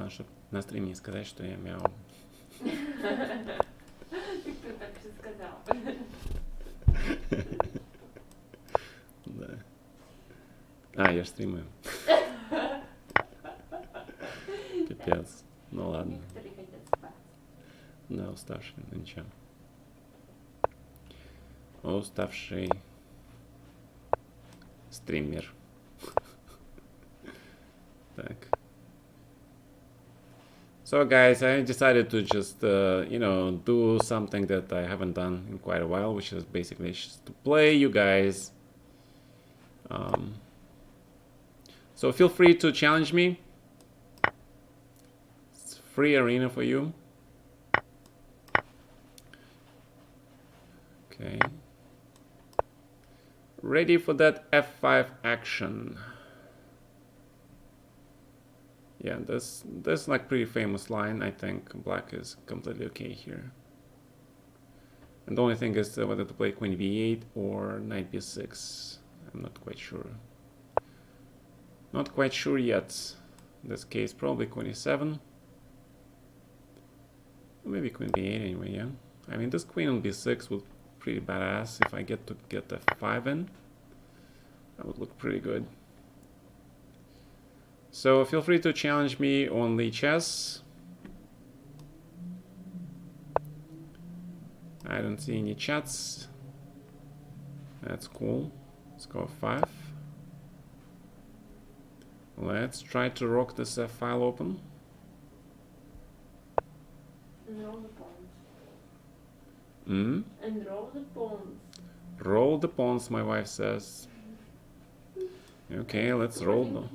Чтобы на стриме не сказать, что я мяу. Кто так же сказал? Да. А, я ж стримаю. Пипец. Ну ладно. Некоторые хотят спать. Да, уставший, ну ничего. Уставший стример. Так. So guys, I decided to just, you know, do something that I haven't done in quite a while, which is basically just to play you guys. So feel free to challenge me. It's a free arena for you. Okay. Ready for that F5 action. Yeah, this like pretty famous line. I think black is completely okay here. And the only thing is whether to play queen b8 or knight b6. I'm not quite sure. Not quite sure yet. In this case, probably queen e7. Maybe queen b8 anyway, yeah. I mean, this queen on b6 would be pretty badass. If I get to get f5 in, that would look pretty good. So feel free to challenge me on LiChess. I don't see any chats. That's cool. Let's go f5. Let's try to rock this F file open. And roll the pawns. Mm? And roll the pawns. Roll the pawns, my wife says. Okay, let's roll them.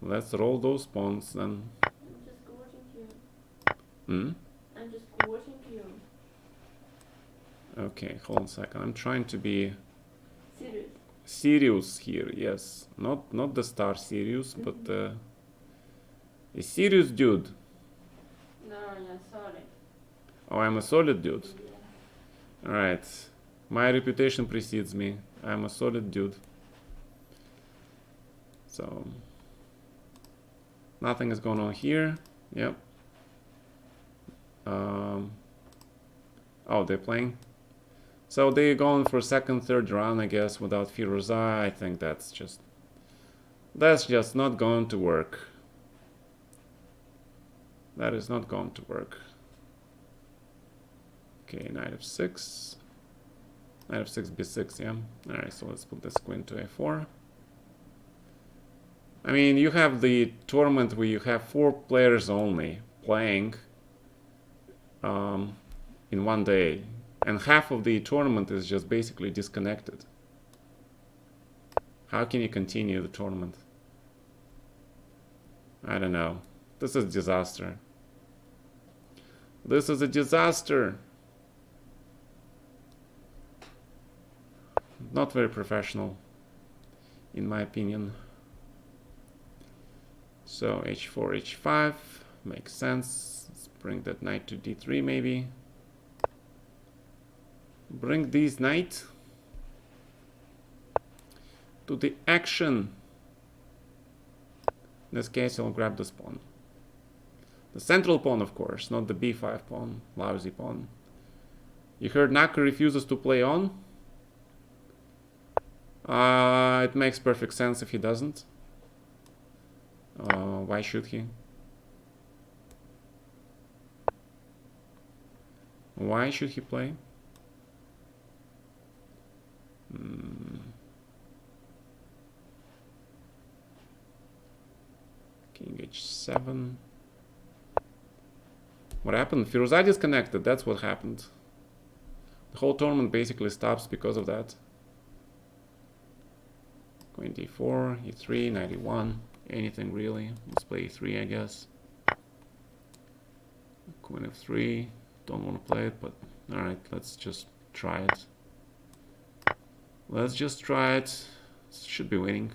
Let's roll those pawns then. I'm just watching you. Hmm? I'm just watching you. Okay, hold on a second. I'm trying to be Serious. serious here, yes. Not the star Sirius, but a serious dude. No, yeah, sorry. Oh, I'm a solid dude. Yeah. Alright. My reputation precedes me. I'm a solid dude. So nothing is going on here. Yep. Oh, they're playing. So they're going for second, third round, I guess, without Firouzja. I think that's just not going to work. That is not going to work. Okay, knight f6. Knight f6, b6, yeah. Alright, so let's put this queen to a4. I mean, you have the tournament where you have 4 players only playing in one day. And half of the tournament is just basically disconnected. How can you continue the tournament? I don't know. This is a disaster. This is a disaster. Not very professional, in my opinion. So h4, h5 makes sense. Let's bring that knight to d3 maybe. Bring these knight to the action. In this case, I'll grab this pawn. The central pawn, of course, not the b5 pawn, lousy pawn. You heard Naka refuses to play on? It makes perfect sense if he doesn't. Why should he? Why should he play? King h7. What happened? Firouzja disconnected. That's what happened. The whole tournament basically stops because of that. Queen d4, e3, knight e1. Anything really. Let's play e3, I guess. Queen f3. Don't want to play it, but alright, let's just try it. Let's just try it. Should be winning.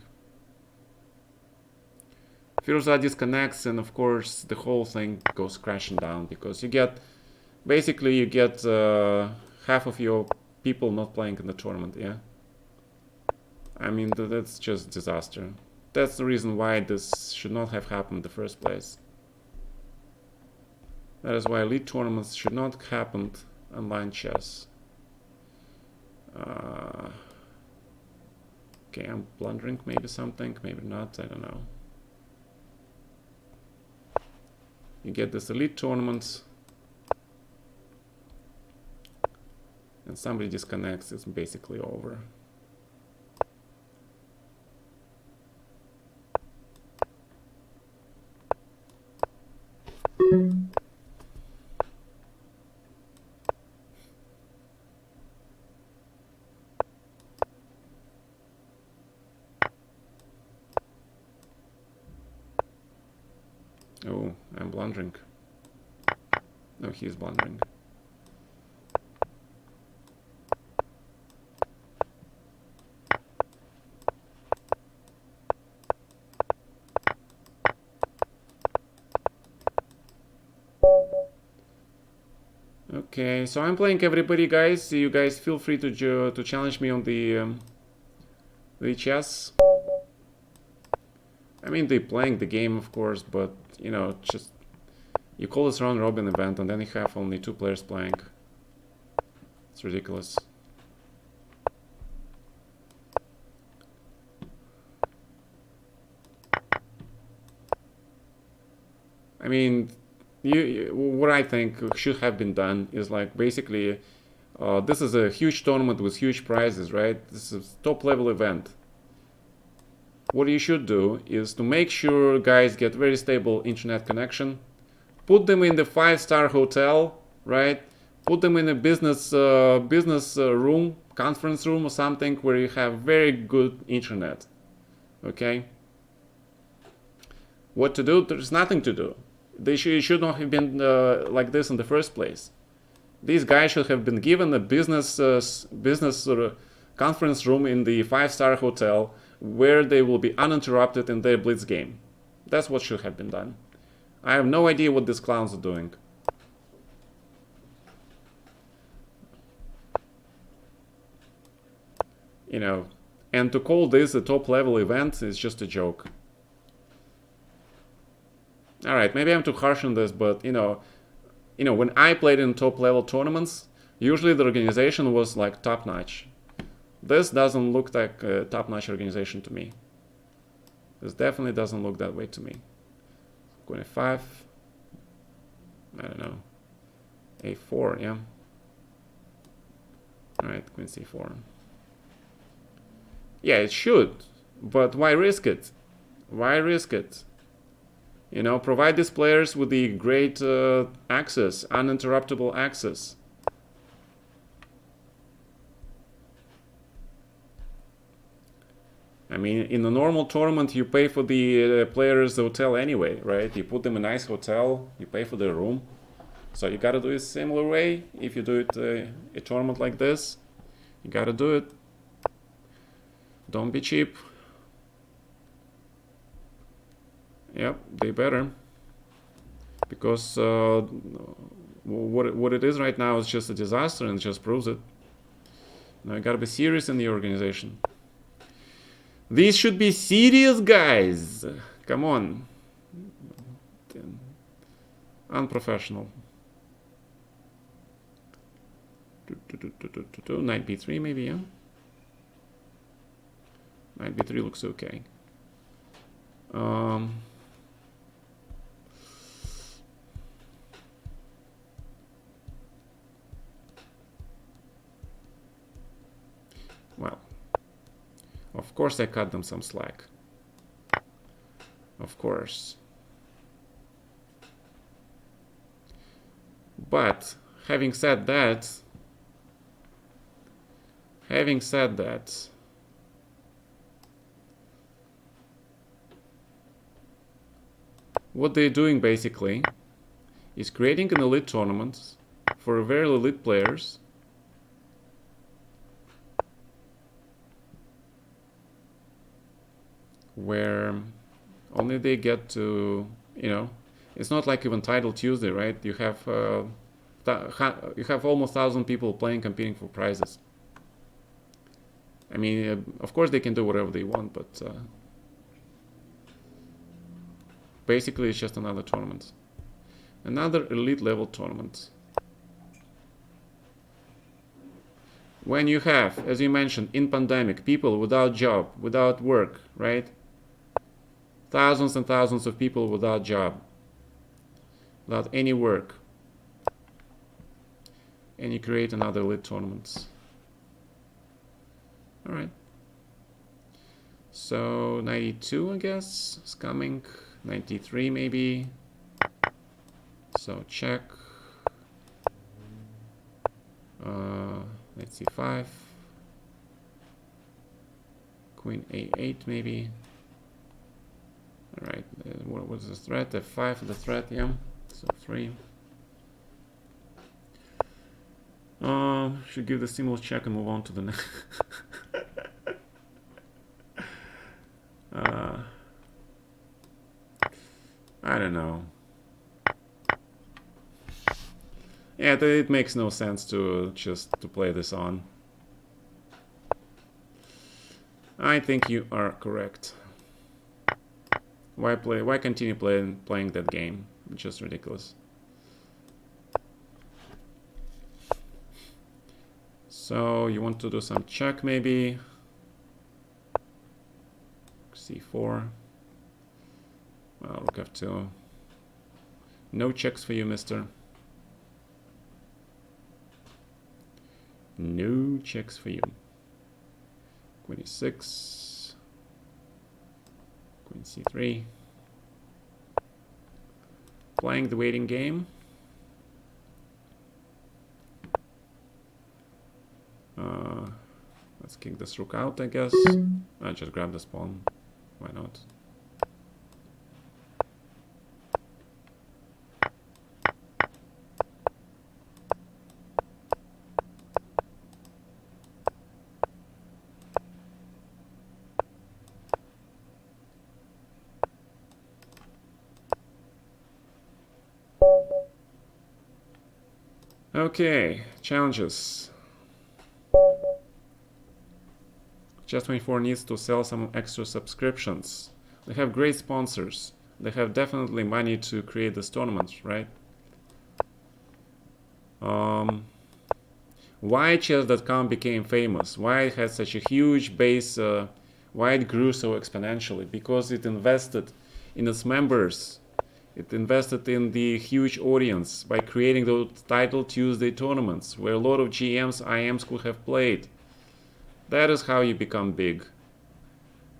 Firouzja disconnects, and of course the whole thing goes crashing down because you get basically half of your people not playing in the tournament, yeah. I mean, that's just disaster. That's the reason why this should not have happened in the first place. That is why elite tournaments should not happen online chess. Okay, I'm blundering maybe something, maybe not, I don't know. You get this elite tournament, and somebody disconnects, it's basically over. Oh, I'm blundering. No, he's blundering. Okay, so I'm playing everybody, guys. You guys feel free to challenge me on the chess. I mean, they're playing the game, of course, but you know, just you call this round robin event, and then you have only 2 players playing. It's ridiculous. I mean, what I think should have been done is like basically, this is a huge tournament with huge prizes, right? This is a top level event. What you should do is to make sure guys get very stable internet connection, put them in the 5-star hotel, right? Put them in a business room, conference room or something where you have very good internet. Okay? What to do? There's nothing to do. They should not have been like this in the first place. These guys should have been given a business conference room in the 5-star hotel where they will be uninterrupted in their blitz game. That's what should have been done. I have no idea what these clowns are doing. You know, and to call this a top level event is just a joke. Alright, maybe I'm too harsh on this, but you know, when I played in top level tournaments, usually the organization was like top notch. This doesn't look like a top notch organization to me. This definitely doesn't look that way to me. Queen f5. I don't know. a4, yeah. Alright, queen c4. Yeah, it should, but why risk it? Why risk it? You know, provide these players with the great access, uninterruptible access. I mean, in a normal tournament, you pay for the players' hotel anyway, right? You put them in a nice hotel, you pay for their room. So you gotta do it a similar way. If you do it a tournament like this, you gotta do it. Don't be cheap. Yep, they better. Because what it is right now is just a disaster, and it just proves it. Now you gotta be serious in the organization. These should be serious, guys. Come on. Unprofessional. Knight b3 maybe, yeah? Knight b3 looks okay. Well, of course I cut them some slack. Of course. But having said that, what they're doing basically is creating an elite tournament for very elite players where only they get to, you know, it's not like even Title Tuesday, right? You have almost 1,000 people playing, competing for prizes. I mean, of course they can do whatever they want, but basically it's just another tournament. Another elite level tournament. When you have, as you mentioned, in pandemic, people without job, without work, right? Thousands and thousands of people without job, without any work. And you create another elite tournament. All right. So 92, I guess, is coming. 93 maybe. So check. Let's see, 5. Queen A8 maybe. All right, what was the threat? F5 the threat, yeah. So 3. Should give the stimulus check and move on to the next. I don't know. Yeah, it makes no sense to just to play this on. I think you are correct. Why play? Why continue playing that game? It's just ridiculous. So you want to do some check maybe? C4. Well, rook F2. No checks for you, mister. No checks for you. Queen E6. Queen C3. Playing the waiting game. Let's kick this rook out, I guess. I just grab this pawn. Why not? Okay, challenges. Chess24 needs to sell some extra subscriptions. They have great sponsors. They have definitely money to create this tournament, right? Why chess.com became famous? Why it had such a huge base? Why it grew so exponentially? Because it invested in its members. It invested in the huge audience by creating those Title Tuesday tournaments where a lot of GMs, IMs could have played. That is how you become big.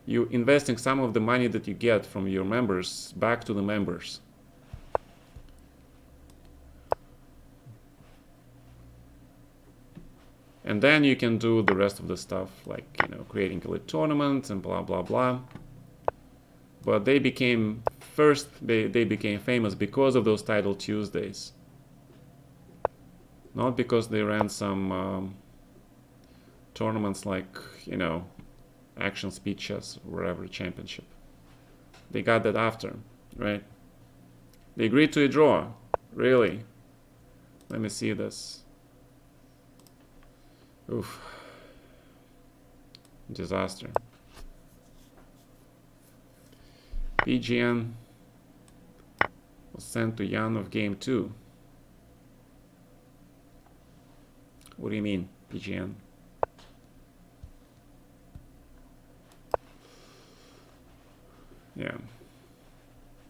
You investing some of the money that you get from your members back to the members. And then you can do the rest of the stuff, like, you know, creating elite tournaments and blah blah blah. But they became they became famous because of those Title Tuesdays, not because they ran some tournaments like, you know, Action Speed Chess or whatever championship. They got that after, right? They agreed to a draw. Really? Let me see this. Oof. Disaster. PGN was sent to Jan of game 2. What do you mean, PGN? Yeah.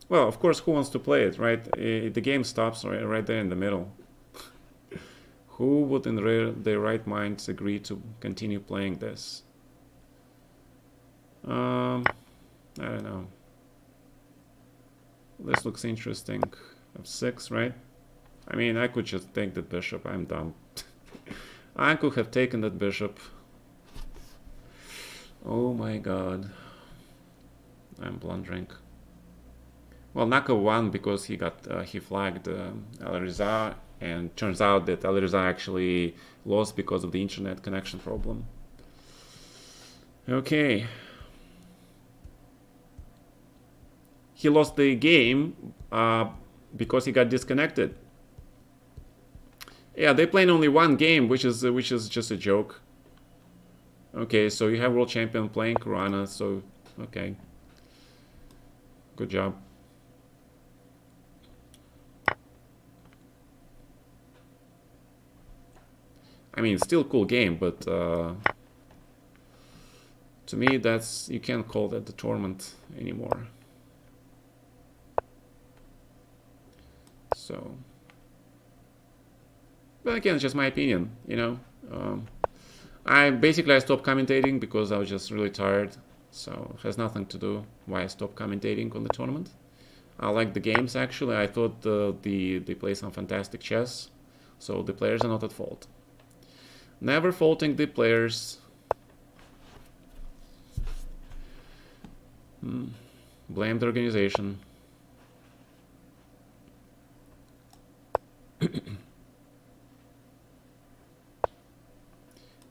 Well, of course, who wants to play it, right? The game stops right there in the middle. Who would in their right minds agree to continue playing this? I don't know. This looks interesting. F6, right? I mean, I could just take that bishop. I'm dumb. I could have taken that bishop. Oh my god. I'm blundering. Well, Naka won because he flagged Alireza, and turns out that Alireza actually lost because of the internet connection problem. Okay. He lost the game because he got disconnected. Yeah, they played only one game, which is just a joke. Okay, so you have world champion playing Kurana, so okay. Good job. I mean, still cool game, but to me, you can't call that the tournament anymore. So, but again, it's just my opinion, you know. I stopped commentating because I was just really tired. So it has nothing to do why I stopped commentating on the tournament. I like the games actually. I thought they play some fantastic chess, so the players are not at fault. Never faulting the players. Blame the organization.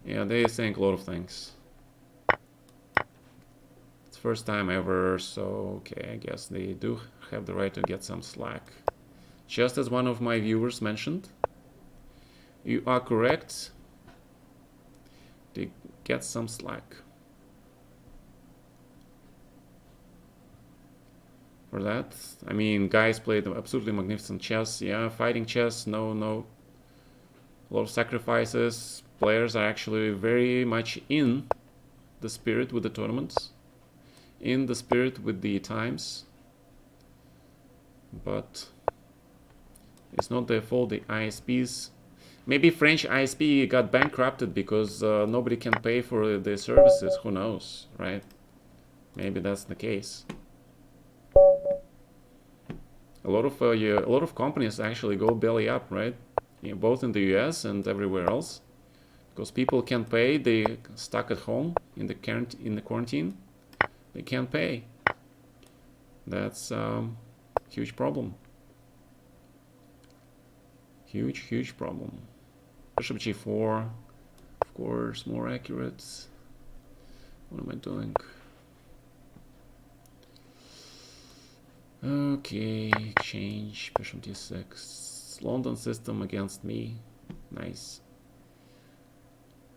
Yeah, they think a lot of things. It's first time ever, so okay, I guess they do have the right to get some slack. Just as one of my viewers mentioned, you are correct. They get some slack. For that, I mean, guys played absolutely magnificent chess. Yeah, fighting chess, no. A lot of sacrifices. Players are actually very much in the spirit with the tournaments, in the spirit with the times. But it's not their fault, the ISPs. Maybe French ISP got bankrupted because nobody can pay for their services. Who knows, right? Maybe that's the case. A lot of companies actually go belly up, right? Yeah, both in the US and everywhere else, because people can't pay. They stuck at home in the quarantine. They can't pay. That's huge problem. Huge problem. Bishop g4, of course, more accurate. What am I doing? Okay, exchange, bishop d6. London system against me. Nice.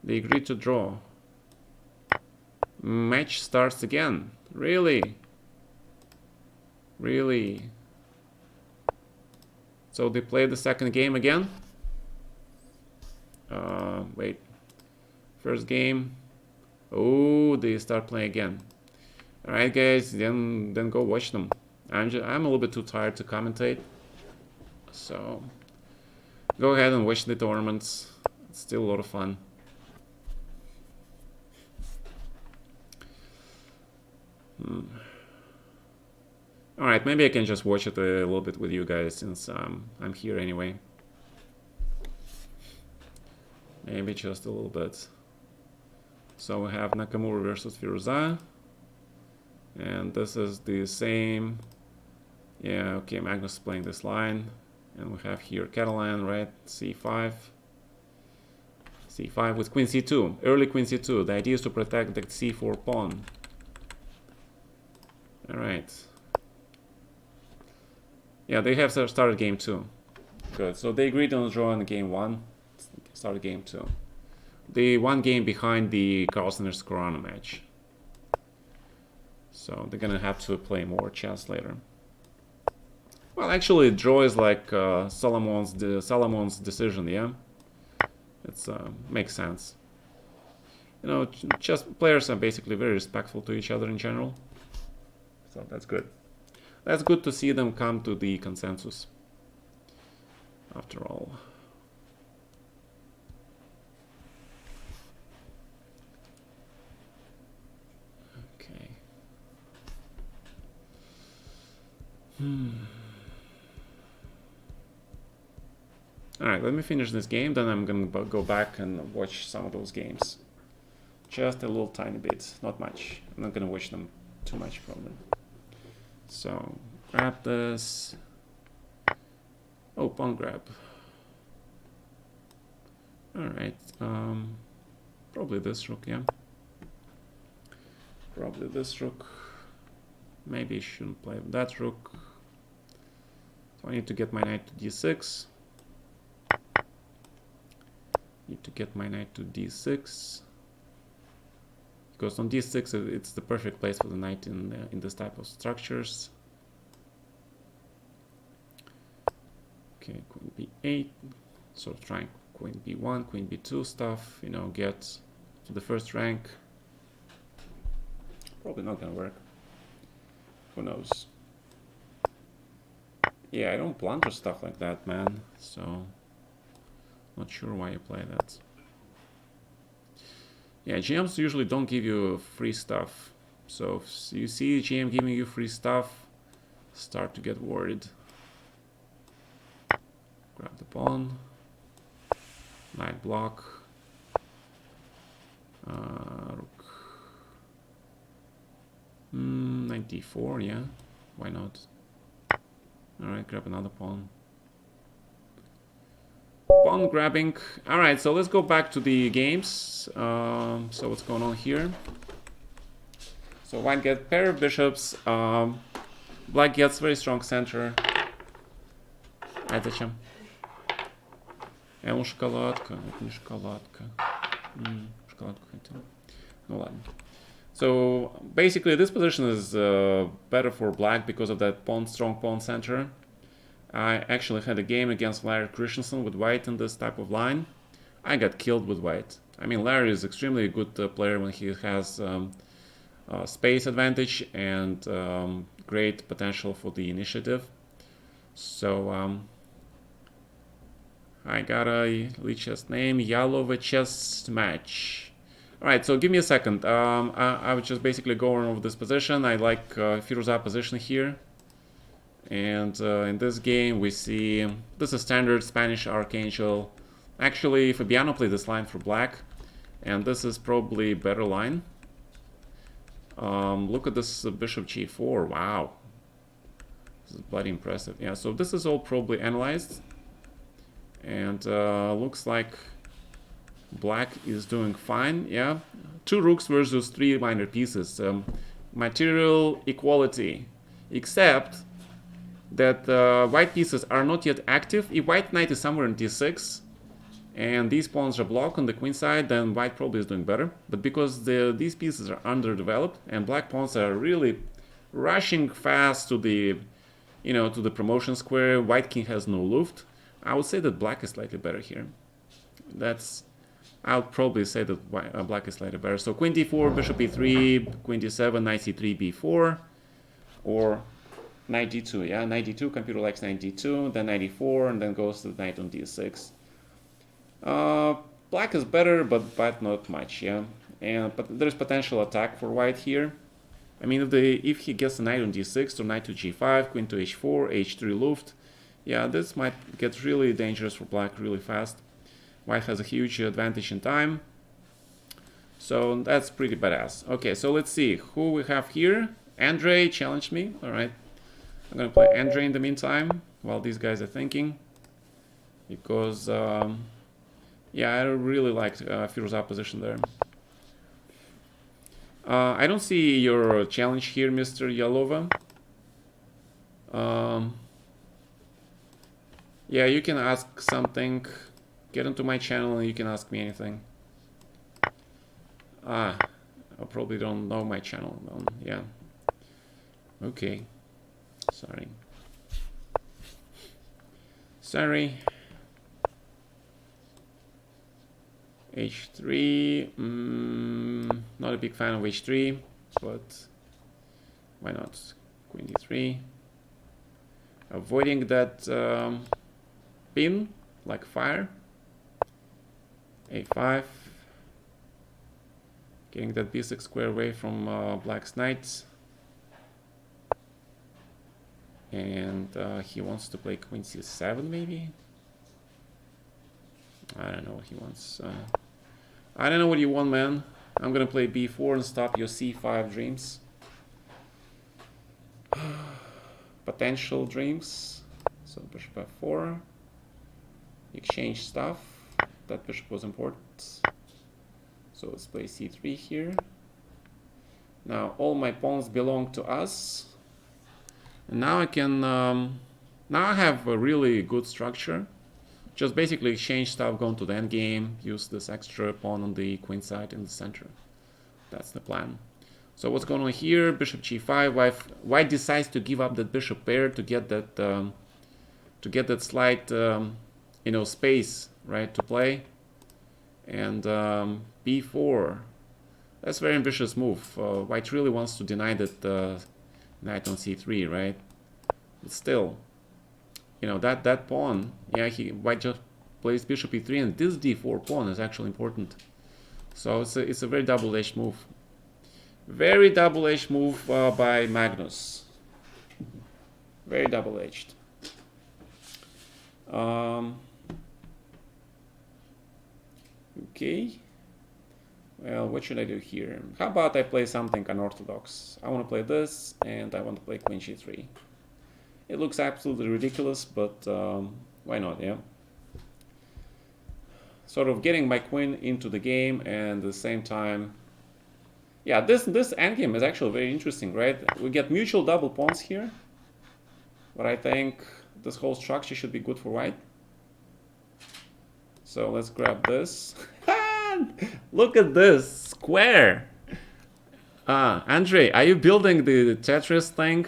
They agreed to draw. Match starts again. Really? Really? So they play the second game again? Wait. First game. Oh, they start playing again. Alright guys, then go watch them. I'm a little bit too tired to commentate. So go ahead and watch the tournaments. It's still a lot of fun. Alright, maybe I can just watch it a little bit with you guys since I'm here anyway. Maybe just a little bit. So we have Nakamura versus Firuza. And this is the same. Yeah, okay, Magnus is playing this line. And we have here Catalan, right? c5. c5 with queen c2. Early queen c2. The idea is to protect the c4 pawn. Alright. Yeah, they have started game 2. Good. So they agreed on a draw in game 1. Started game 2. They one game behind the Carlsen's Corona match. So they're gonna have to play more chess later. Well, actually, draw is like Solomon's decision, yeah? It makes sense. You know, chess players are basically very respectful to each other in general. So that's good. That's good to see them come to the consensus, after all. Okay. Alright, let me finish this game, then I'm gonna go back and watch some of those games. Just a little tiny bit, not much. I'm not gonna watch them too much probably. So, grab this. Oh, pawn grab. Alright, probably this rook, yeah. Probably this rook. Maybe I shouldn't play that rook. So I need to get my knight to d6. Need to get my knight to d6. because on d6 it's the perfect place for the knight in this type of structures. Okay, queen b8, sort of trying queen b1, queen b2 stuff, you know, get to the first rank. Probably not gonna work. Who knows? Yeah, I don't blunder stuff like that, man, so not sure why you play that. Yeah, GMs usually don't give you free stuff, so if you see GM giving you free stuff, start to get worried. Grab the pawn, knight block, rook, 94, yeah, why not? Alright, grab another pawn. Pawn grabbing. Alright, so let's go back to the games. So what's going on here? So white gets pair of bishops. Black gets very strong center. Ай, зачем? Шоколадка. Это не шоколадка. Шоколадку хотел. Ну ладно. So basically this position is better for black because of that strong pawn center. I actually had a game against Larry Christensen with white in this type of line. I got killed with white. I mean, Larry is extremely good player when he has space advantage and great potential for the initiative. So I got a LiChess name, Yalova chess match. Alright, so give me a second. I would just basically go over this position. I like Firouzja position here. And in this game we see, this is standard Spanish Archangel. Actually, Fabiano played this line for black, and this is probably a better line. Look at this bishop g4, wow. This is bloody impressive. Yeah, so this is all probably analyzed. And looks like black is doing fine, yeah. 2 rooks versus 3 minor pieces. Material equality, except that white pieces are not yet active. If white knight is somewhere in d6 and these pawns are blocked on the queen side, then white probably is doing better. But because these pieces are underdeveloped and black pawns are really rushing fast to the, you know, to the promotion square, white king has no luft. I would say that black is slightly better here. I would probably say that black is slightly better. So queen d4, bishop e3, queen d7, knight c3, b4, or knight d2, yeah, knight d2, computer likes knight d2, then knight d4, and then goes to the knight on d6. Black is better, but not much, yeah. But there's potential attack for white here. I mean, if he gets the knight on d6 or knight to g5, queen to h4, h3 luft, yeah, this might get really dangerous for black really fast. White has a huge advantage in time. So that's pretty badass. Okay, so let's see who we have here. Andre challenged me, all right. I'm gonna play Andre in the meantime while these guys are thinking, because yeah, I really liked Firouzja's position there. I don't see your challenge here, Mr. Yalova. Yeah, you can ask something. Get into my channel and you can ask me anything. I probably don't know my channel. Yeah. Okay. Sorry. h3. Not a big fan of h3, but why not? Queen d3. Avoiding that pin like fire. a5. Getting that b6 square away from black's knight. And he wants to play queen c7 maybe? I don't know what he wants. I don't know what you want, man. I'm gonna play b4 and stop your c5 dreams. Potential dreams. So bishop f4. Exchange stuff. That bishop was important. So let's play c3 here. Now all my pawns belong to us. And now I can, now I have a really good structure. Just basically exchange stuff, go into the endgame, use this extra pawn on the queen side in the center. That's the plan. So what's going on here? Bishop g5. White decides to give up that bishop pair to get that slight space, right, to play. And b4. That's a very ambitious move. White really wants to deny that knight on c3, right? But still, that pawn. Yeah, White just plays bishop e3, and this d4 pawn is actually important. So it's a very double-edged move. Very double-edged move by Magnus. Very double-edged. Okay. Well, what should I do here? How about I play something unorthodox? I want to play this, and I want to play queen g3. It looks absolutely ridiculous, but why not, yeah? Sort of getting my queen into the game, and at the same time, yeah, this endgame is actually very interesting, right? We get mutual double pawns here, but I think this whole structure should be good for white. So let's grab this. Look at this square. Andre, are you building the Tetris thing?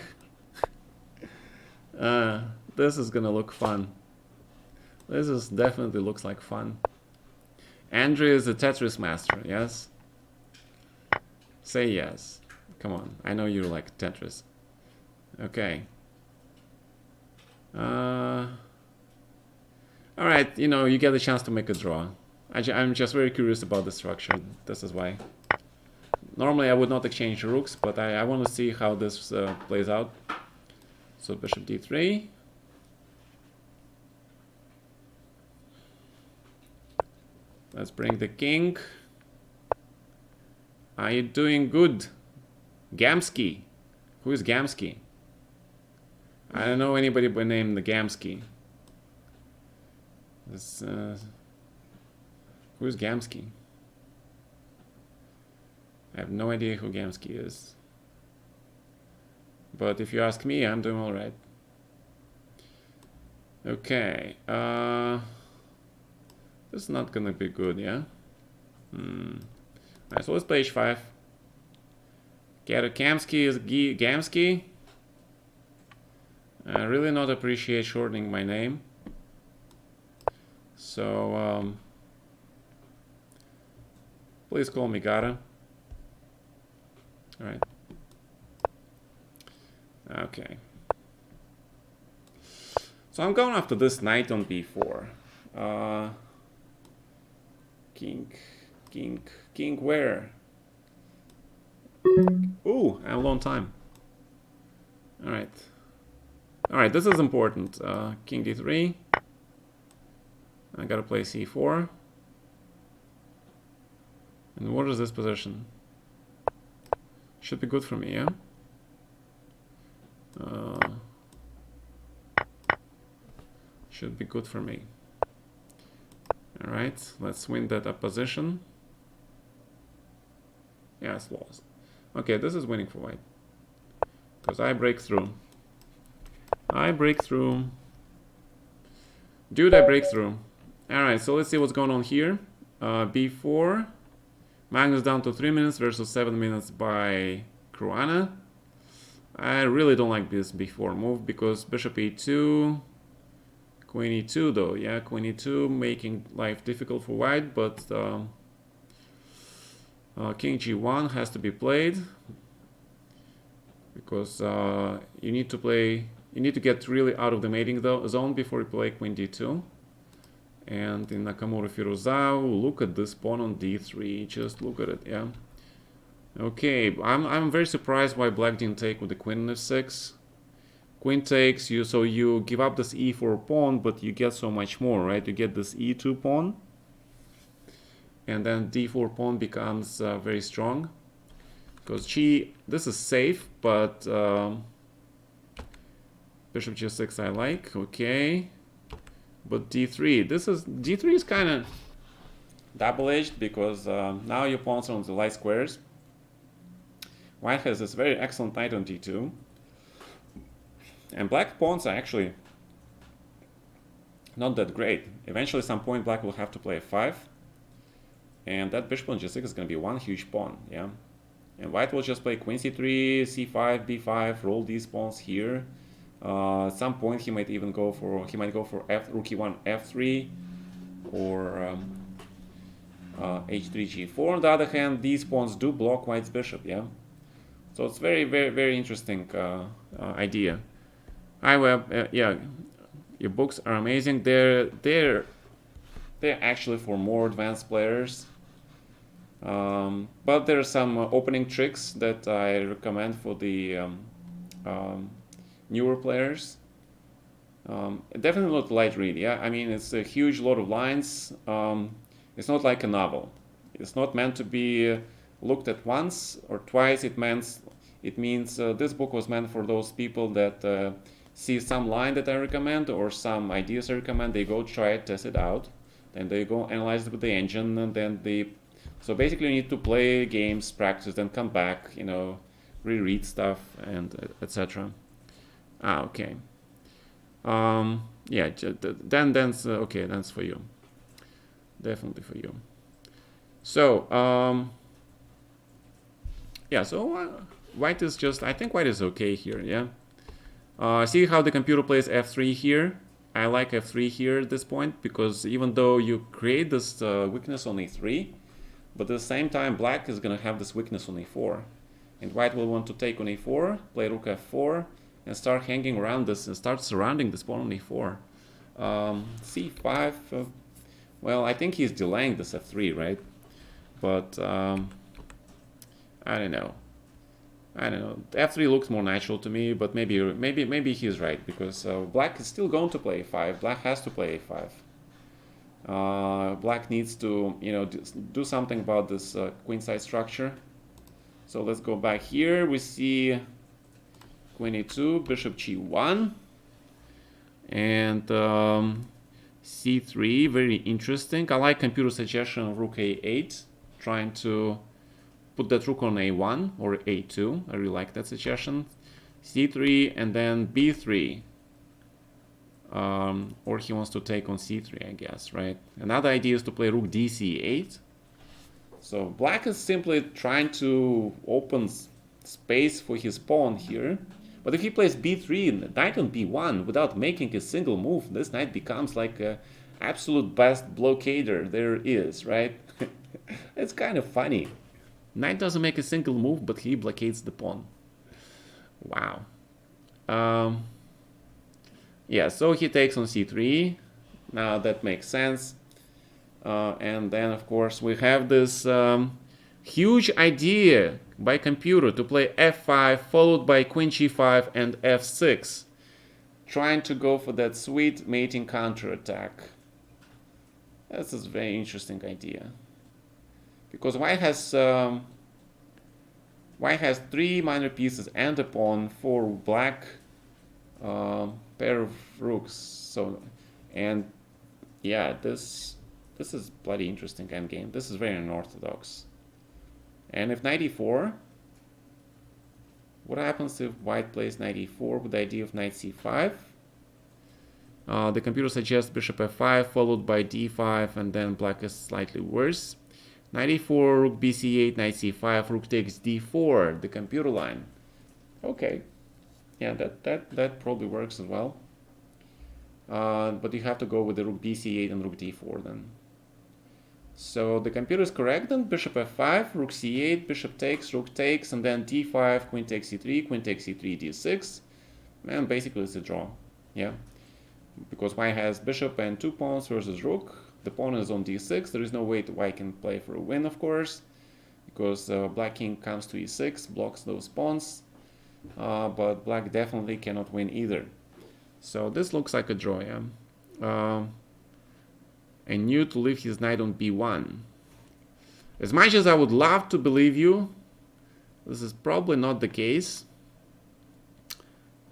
This is gonna look fun. This definitely looks like fun. Andre is a Tetris master, yes? Say yes. Come on, I know you like Tetris. Okay. Alright, you get a chance to make a draw. I'm just very curious about the structure. This is why. Normally I would not exchange rooks, but I want to see how this plays out. So bishop d3. Let's bring the king. Are you doing good? Kamsky. Who is Kamsky? I don't know anybody by name the Kamsky. Who is Kamsky? I have no idea who Kamsky is. But if you ask me, I'm doing alright. Okay. This is not gonna be good, yeah? Alright, so let's play h5. Gata Kamsky is Kamsky. I really not appreciate shortening my name. So, please call me Gata. Alright. Okay. So I'm going after this knight on b4. King where? Ooh, I'm a long time. Alright. Alright, this is important. King d3. I gotta play c4. And what is this position? Should be good for me, yeah? Should be good for me. Alright, let's win that opposition. Yeah, it's lost. Okay, this is winning for white. Because I break through. I break through. Dude, I break through. Alright, so let's see what's going on here. b4. Magnus down to 3 minutes versus 7 minutes by Cruana. I really don't like this b4 move because bishop e2, queen e2 though. Yeah, queen e2 making life difficult for white, but king g1 has to be played because you need to get really out of the mating zone before you play queen d2. And in Nakamura Firuzao, look at this pawn on d3. Just look at it, yeah. Okay, I'm very surprised why black didn't take with the queen on f6. Queen takes you, so you give up this e4 pawn, but you get so much more, right? You get this e2 pawn, and then d4 pawn becomes very strong. Because this is safe, but bishop g6 I like, okay. But d3, d3 is kind of double-edged because now your pawns are on the light squares. White has this very excellent knight on d2. And black pawns are actually not that great. Eventually, at some point, black will have to play f5. And that bishop on g6 is going to be one huge pawn, yeah? And white will just play queen c3, c5, b5, roll these pawns here. At some point he might even go for rook e1, f3, or h3, g4. On the other hand, these pawns do block white's bishop, yeah. So it's very, very, very interesting idea. Hi Web, yeah, your books are amazing. They're actually for more advanced players. But there are some opening tricks that I recommend for the newer players. Definitely not light read, yeah. I mean, it's a huge lot of lines. It's not like a novel. It's not meant to be looked at once or twice. It means this book was meant for those people that see some line that I recommend or some ideas I recommend. They go try it, test it out, then they go analyze it with the engine, and then so basically you need to play games, practice, then come back, reread stuff, and etc. Okay. Yeah, then that's okay. That's for you. Definitely for you. So yeah. So white is I think white is okay here. Yeah. See how the computer plays f3 here. I like f3 here at this point because even though you create this weakness on e3, but at the same time black is gonna have this weakness on e4, and white will want to take on e4, play rook f4, and start hanging around this and start surrounding this pawn on e4. c5. Well, I think he's delaying this f3, right? But I don't know. F3 looks more natural to me, but maybe he's right because black is still going to play a5. Black has to play a5. Black needs to do something about this queenside structure. So let's go back here. We see queen e2, bishop g1, and c3. Very interesting. I like computer suggestion of rook a8, trying to put that rook on a1 or a2. I really like that suggestion. c3 and then b3. Or he wants to take on c3, I guess, right? Another idea is to play rook dc8. So black is simply trying to open space for his pawn here. But if he plays b3, knight on b1, without making a single move, this knight becomes like a absolute best blockader there is, right? It's kind of funny. Knight doesn't make a single move, but he blockades the pawn. Wow. Yeah, so he takes on c3. Now that makes sense. And then, of course, we have this huge idea by computer to play f5 followed by queen g5 and f6, trying to go for that sweet mating counterattack. That's a very interesting idea because white has three minor pieces and a pawn for black pair of rooks. So, and yeah, this is bloody interesting endgame. This is very unorthodox. And if knight e4, what happens if white plays knight e4 with the idea of knight c5? The computer suggests bishop f5 followed by d5, and then black is slightly worse. Knight e4, rook bc8, knight c5, rook takes d4, the computer line. Okay, yeah, that probably works as well. But you have to go with the rook bc8 and rook d4 then. So the computer is correct then. Bishop f5, rook c8, bishop takes, rook takes, and then d5, queen takes c3, queen takes c3, d6. And basically it's a draw. Yeah. Because white has bishop and two pawns versus rook. The pawn is on d6. There is no way white can play for a win, of course, because black king comes to e6, blocks those pawns. But black definitely cannot win either. So this looks like a draw, yeah. And knew to leave his knight on b1. As much as I would love to believe you, this is probably not the case.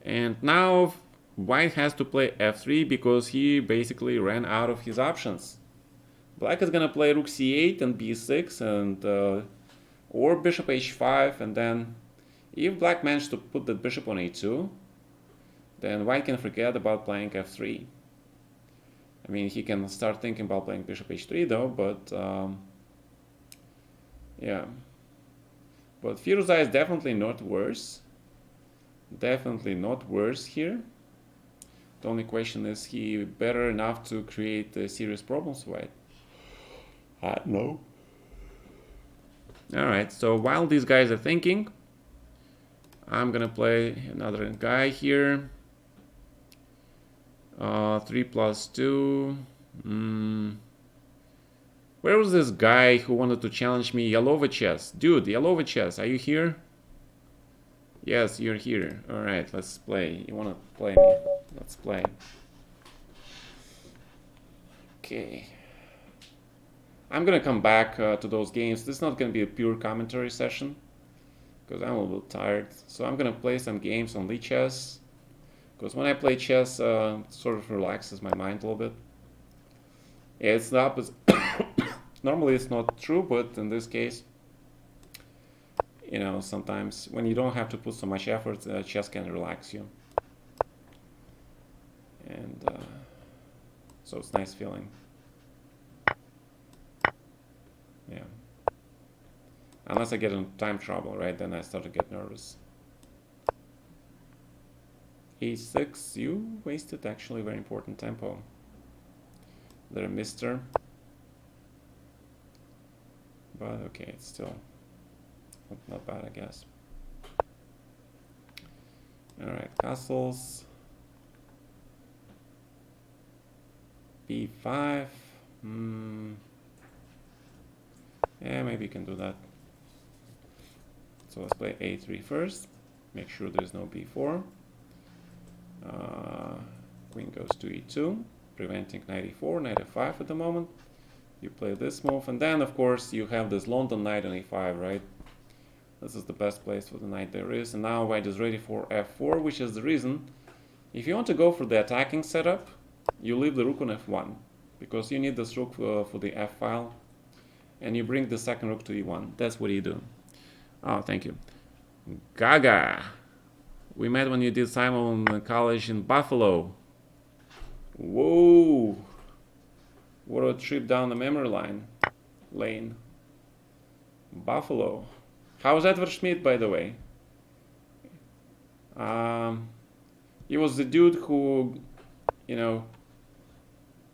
And now white has to play f3 because he basically ran out of his options. Black is gonna play rook c8 and b6 and or bishop h5, and then if black managed to put the bishop on a2, then white can forget about playing f3. I mean, he can start thinking about playing bishop h3 though, but yeah. But Firuza is definitely not worse. Definitely not worse here. The only question is he better enough to create serious problems, right? I don't know. Alright, so while these guys are thinking, I'm gonna play another guy here. 3 plus 2. Where was this guy who wanted to challenge me? LiChess. Dude, LiChess, are you here? Yes, you're here. Alright, let's play. You wanna play me? Let's play. Okay. I'm gonna come back to those games. This is not gonna be a pure commentary session because I'm a little tired. So I'm gonna play some games on LiChess because when I play chess, it sort of relaxes my mind a little bit. Yeah, it's the opposite. Normally it's not true, but in this case, you know, sometimes when you don't have to put so much effort, chess can relax you. And so it's a nice feeling. Yeah. Unless I get in time trouble, right? Then I start to get nervous. E6, you wasted actually very important tempo. There, mister. But okay, it's still not bad, I guess. Alright, castles. B5. Yeah, maybe you can do that. So let's play A3 first. Make sure there's no B4. Queen goes to E2, preventing knight E4, knight F5 at the moment. You play this move, and then of course you have this London knight on E5, right? This is the best place for the knight there is, and now white is ready for F4, which is the reason. If you want to go for the attacking setup, you leave the rook on F1, because you need this rook for the F file, and you bring the second rook to E1. That's what you do. Oh, thank you. Gaga. We met when you did Simon College in Buffalo. Whoa. What a trip down the memory lane. Buffalo. How's Edward Schmidt, by the way? He was the dude who, you know,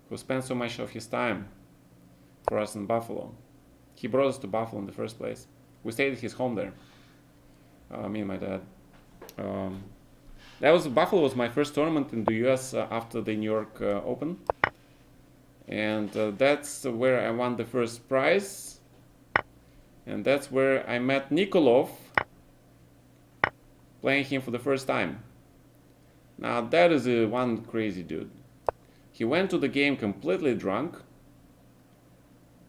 who spent so much of his time for us in Buffalo. He brought us to Buffalo in the first place. We stayed at his home there. Me and my dad. Buffalo was my first tournament in the US after the New York Open. And that's where I won the first prize. And that's where I met Nikolov, playing him for the first time. Now that is one crazy dude. He went to the game completely drunk.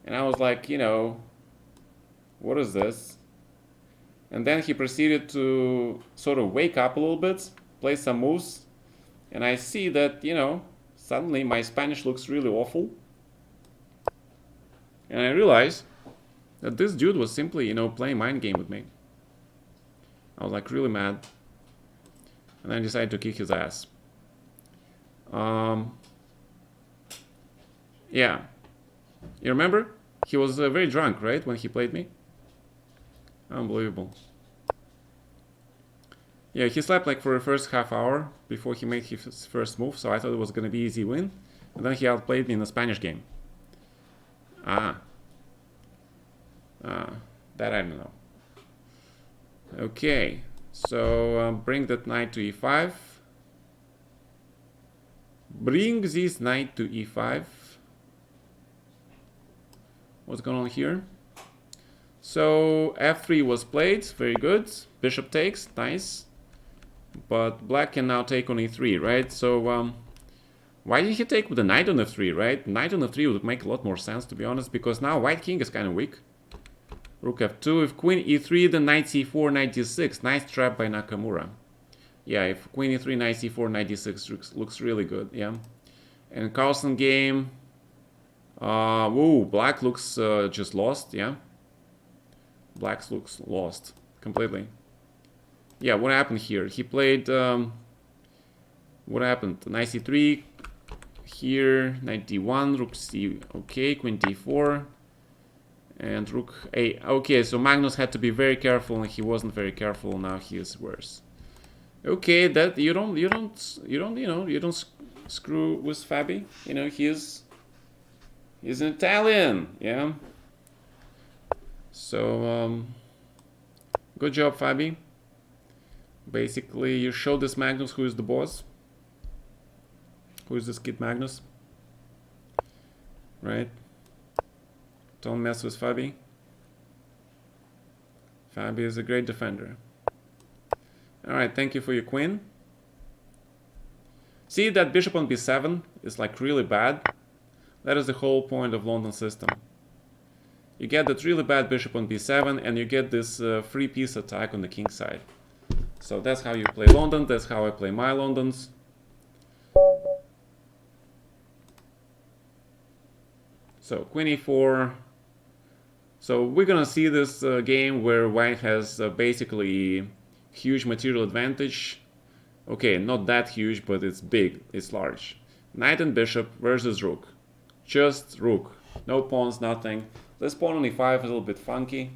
And I was like, you know, what is this? And then he proceeded to sort of wake up a little bit, play some moves. And I see that, you know, suddenly my Spanish looks really awful. And I realized that this dude was simply, you know, playing mind game with me. I was like really mad. And I decided to kick his ass. Yeah. You remember? He was very drunk, right, when he played me? Unbelievable. Yeah, he slept like for the first half hour before he made his first move, so I thought it was going to be easy win. And then he outplayed me in a Spanish game. That I don't know. Okay, so bring that knight to E5. Bring this knight to E5. What's going on here? So F3 was played, very good. Bishop takes, nice. But black can now take on E3, right? So why did he take with the knight on F3, right? Knight on F3 would make a lot more sense, to be honest, because now white king is kind of weak. Rook F2, if queen E3, then knight C4, knight D6. Nice trap by Nakamura. Yeah, if queen E3, knight C4, knight D6 looks really good, yeah. And Carlsen game, whoa, black looks just lost, yeah. Black looks lost completely. Yeah, what happened here? He played, what happened? Knight C3, here, knight D1, rook C, okay, queen D4. And rook a. Okay, so Magnus had to be very careful, and he wasn't very careful. Now he is worse. Okay, that you don't screw with Fabi. You know, he's an Italian, yeah. So good job, Fabi. Basically, you show this Magnus who is the boss. Who is this kid Magnus? Right? Don't mess with Fabi. Fabi is a great defender. Alright, thank you for your queen. See, that bishop on b7 is like really bad. That is the whole point of London system. You get that really bad bishop on b7 and you get this free piece attack on the king side. So that's how you play London, that's how I play my Londons. So queen e4. So we're gonna see this game where white has basically huge material advantage. Okay, not that huge, but it's big, it's large. Knight and bishop versus rook. Just rook. No pawns, nothing. This pawn on e5 is a little bit funky.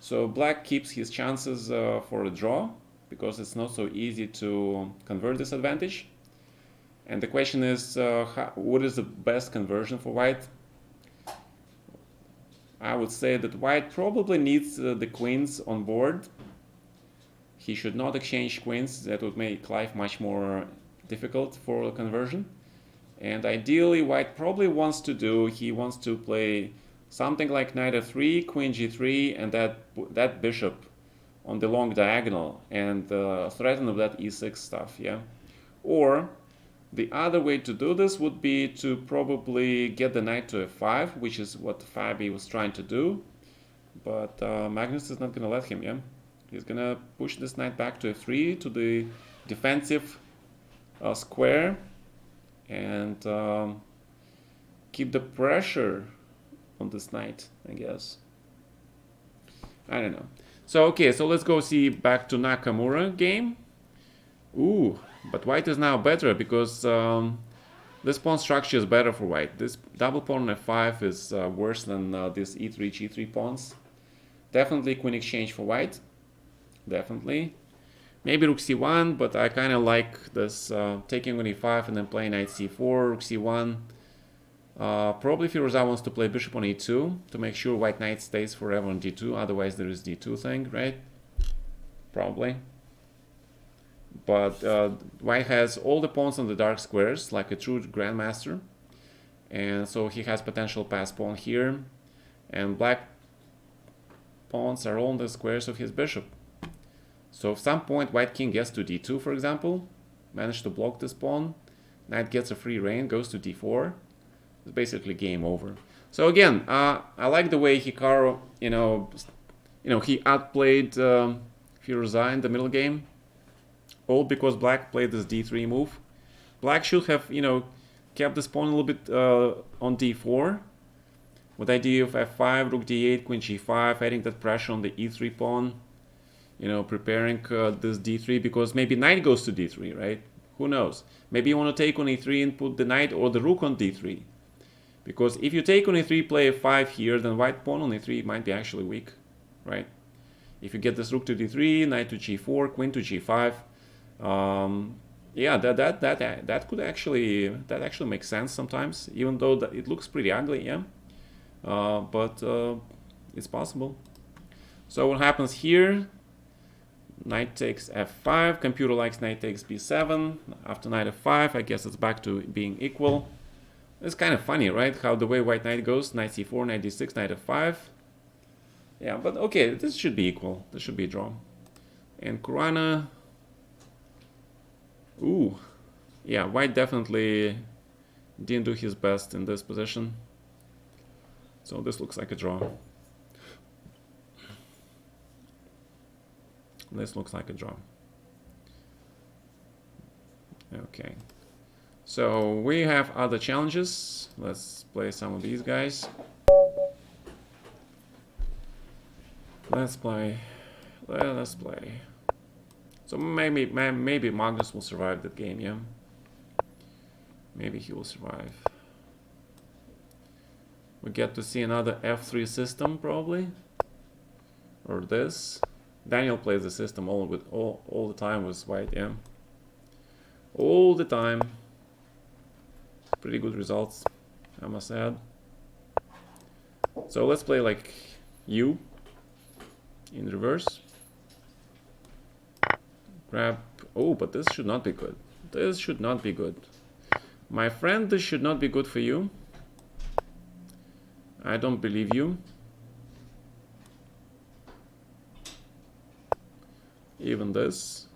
So black keeps his chances for a draw, because it's not so easy to convert this advantage. And the question is, what is the best conversion for white? I would say that white probably needs the queens on board. He should not exchange queens. That would make life much more difficult for conversion. And ideally, white probably wants to play something like knight f3, queen g3, and that bishop on the long diagonal, and threaten with that e6 stuff, yeah? Or the other way to do this would be to probably get the knight to f5, which is what Fabi was trying to do. But Magnus is not going to let him, yeah? He's going to push this knight back to f3, to the defensive square, and keep the pressure on this knight, I guess. I don't know. So, okay, so let's go see back to Nakamura game. Ooh, but white is now better because this pawn structure is better for white. This double pawn on f5 is worse than this e3, g3 pawns. Definitely queen exchange for white. Definitely. Maybe rook c1, but I kind of like this taking on e5 and then playing knight c4, rook c1. Probably Firouzja wants to play bishop on e2 to make sure white knight stays forever on d2, otherwise there is d2 thing, right? Probably. But white has all the pawns on the dark squares, like a true grandmaster. And so he has potential pass pawn here. And black pawns are all on the squares of his bishop. So at some point white king gets to d2, for example, managed to block this pawn, knight gets a free rein, goes to d4. It's basically game over. So again, I like the way Hikaru, he outplayed Firouzja in the middle game. All because black played this d3 move. Black should have, kept this pawn a little bit on d4, with the idea of f5, rook d8, queen g5, adding that pressure on the e3 pawn. Preparing this d3, because maybe knight goes to d3, right? Who knows? Maybe you want to take on e3 and put the knight or the rook on d3. Because if you take on e3, play f5 here, then white pawn on e3 might be actually weak, right? If you get this rook to d3, knight to g4, queen to g5, yeah, that could actually make sense sometimes, even though it looks pretty ugly, yeah. But it's possible. So what happens here? Knight takes f5, computer likes knight takes b7. After knight f5, I guess it's back to being equal. It's kind of funny, right? How the way white knight goes, knight c4, knight d6, knight f5. Yeah, but okay, this should be equal. This should be a draw. And Kurana. Ooh. Yeah, white definitely didn't do his best in this position. So this looks like a draw. This looks like a draw. Okay. So we have other challenges. Let's play some of these guys. Let's play. So maybe Magnus will survive that game, yeah? Maybe he will survive. We get to see another f3 system probably, or this. Daniel plays the system all the time with white, yeah, all the time. Pretty good results, I must add. So let's play like U in reverse. Grab. Oh, but this should not be good. This should not be good. My friend, this should not be good for you. I don't believe you. Even this.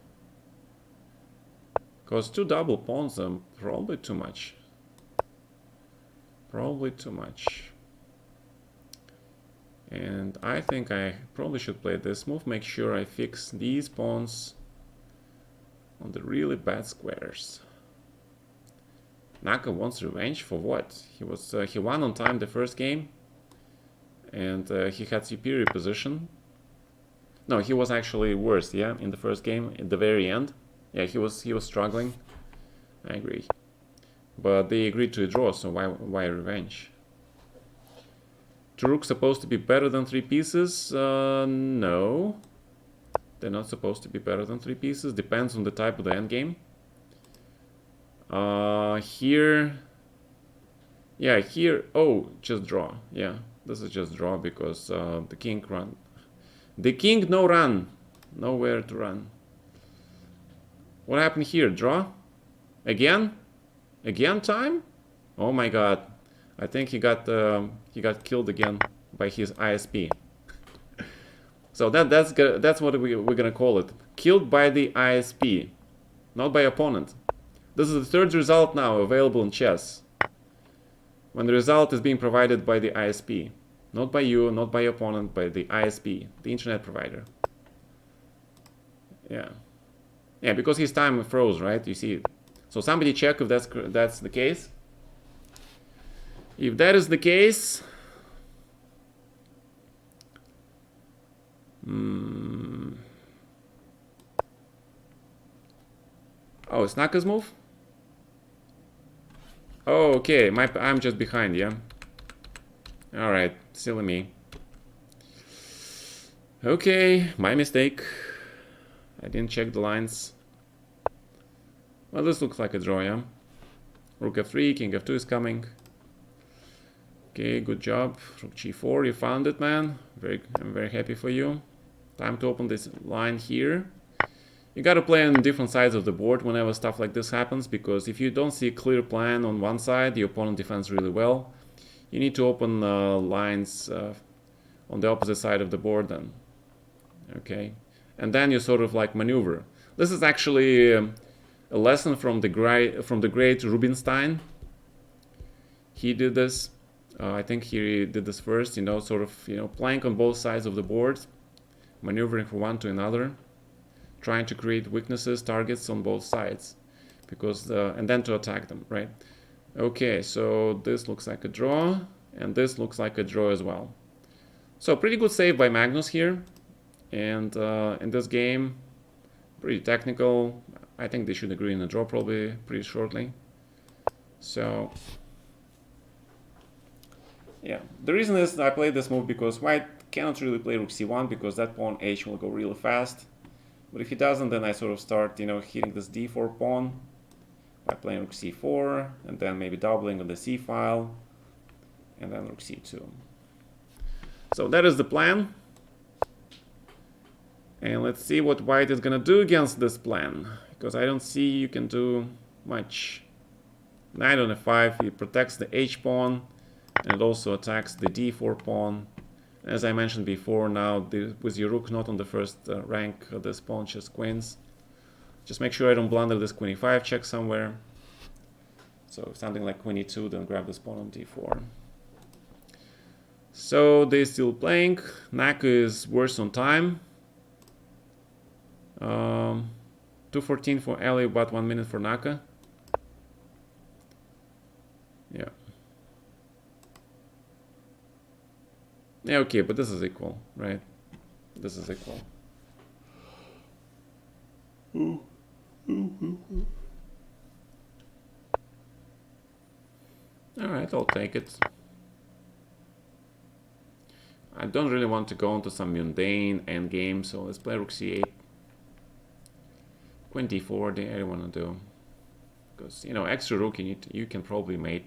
Because 2 double pawns are probably too much. Probably too much. And I think I probably should play this move. Make sure I fix these pawns on the really bad squares. Naka wants revenge for what? He won on time the first game, and he had superior position. No, he was actually worse, yeah, in the first game, at the very end. Yeah, he was struggling. I agree. But they agreed to a draw, so why revenge? 2 rooks supposed to be better than 3 pieces? No. They're not supposed to be better than 3 pieces. Depends on the type of the endgame. Here... Yeah, here... Oh, just draw. Yeah, this is just draw because the king run. The king no run. Nowhere to run. What happened here? Draw? Again? Again time? Oh my god. I think he got killed again by his ISP. So that's what we're gonna call it. Killed by the ISP, not by opponent. This is the 3rd result now available in chess. When the result is being provided by the ISP. Not by you, not by your opponent, by the ISP, the internet provider. Yeah. Yeah, because his time froze, right? You see. So somebody check if that's the case. If that is the case... Oh, it's Naka's move? Oh, okay. I'm just behind, yeah? Alright, silly me. Okay, my mistake. I didn't check the lines. Well, this looks like a draw, yeah? Rook f3, king f2 is coming. Okay, good job. Rook g4, you found it, man. I'm very happy for you. Time to open this line here. You gotta play on different sides of the board whenever stuff like this happens, because if you don't see a clear plan on one side, the opponent defends really well. You need to open lines on the opposite side of the board then. Okay, and then you sort of like maneuver. This is actually a lesson from the great Rubinstein. He did this. I think he did this first. Sort of playing on both sides of the board, maneuvering from one to another, trying to create weaknesses, targets on both sides, because and then to attack them, right? Okay, so this looks like a draw, and this looks like a draw as well. So pretty good save by Magnus here, and in this game, pretty technical. I think they should agree in a draw probably pretty shortly. So yeah, the reason is I played this move because white cannot really play rook c1 because that pawn h will go really fast. But if he doesn't, then I sort of start, hitting this d4 pawn by playing rook c4, and then maybe doubling on the c file, and then rook c2. So that is the plan. And let's see what white is gonna do against this plan, because I don't see you can do much. Knight on f5, it protects the h pawn, and it also attacks the d4 pawn. As I mentioned before, now with your rook not on the first rank, this pawn just queens. Just make sure I don't blunder this queen e5 check somewhere. So something like queen e2, then grab this pawn on d4. So they're still playing. Naka is worse on time. 2:14 for Ali, about 1 minute for Naka. Yeah. Yeah, okay, but this is equal, right? This is equal. Alright, I'll take it. I don't really want to go into some mundane endgame, so let's play rook c8. Queen d4, the I want to do. Because, you know, extra rook, you can probably mate.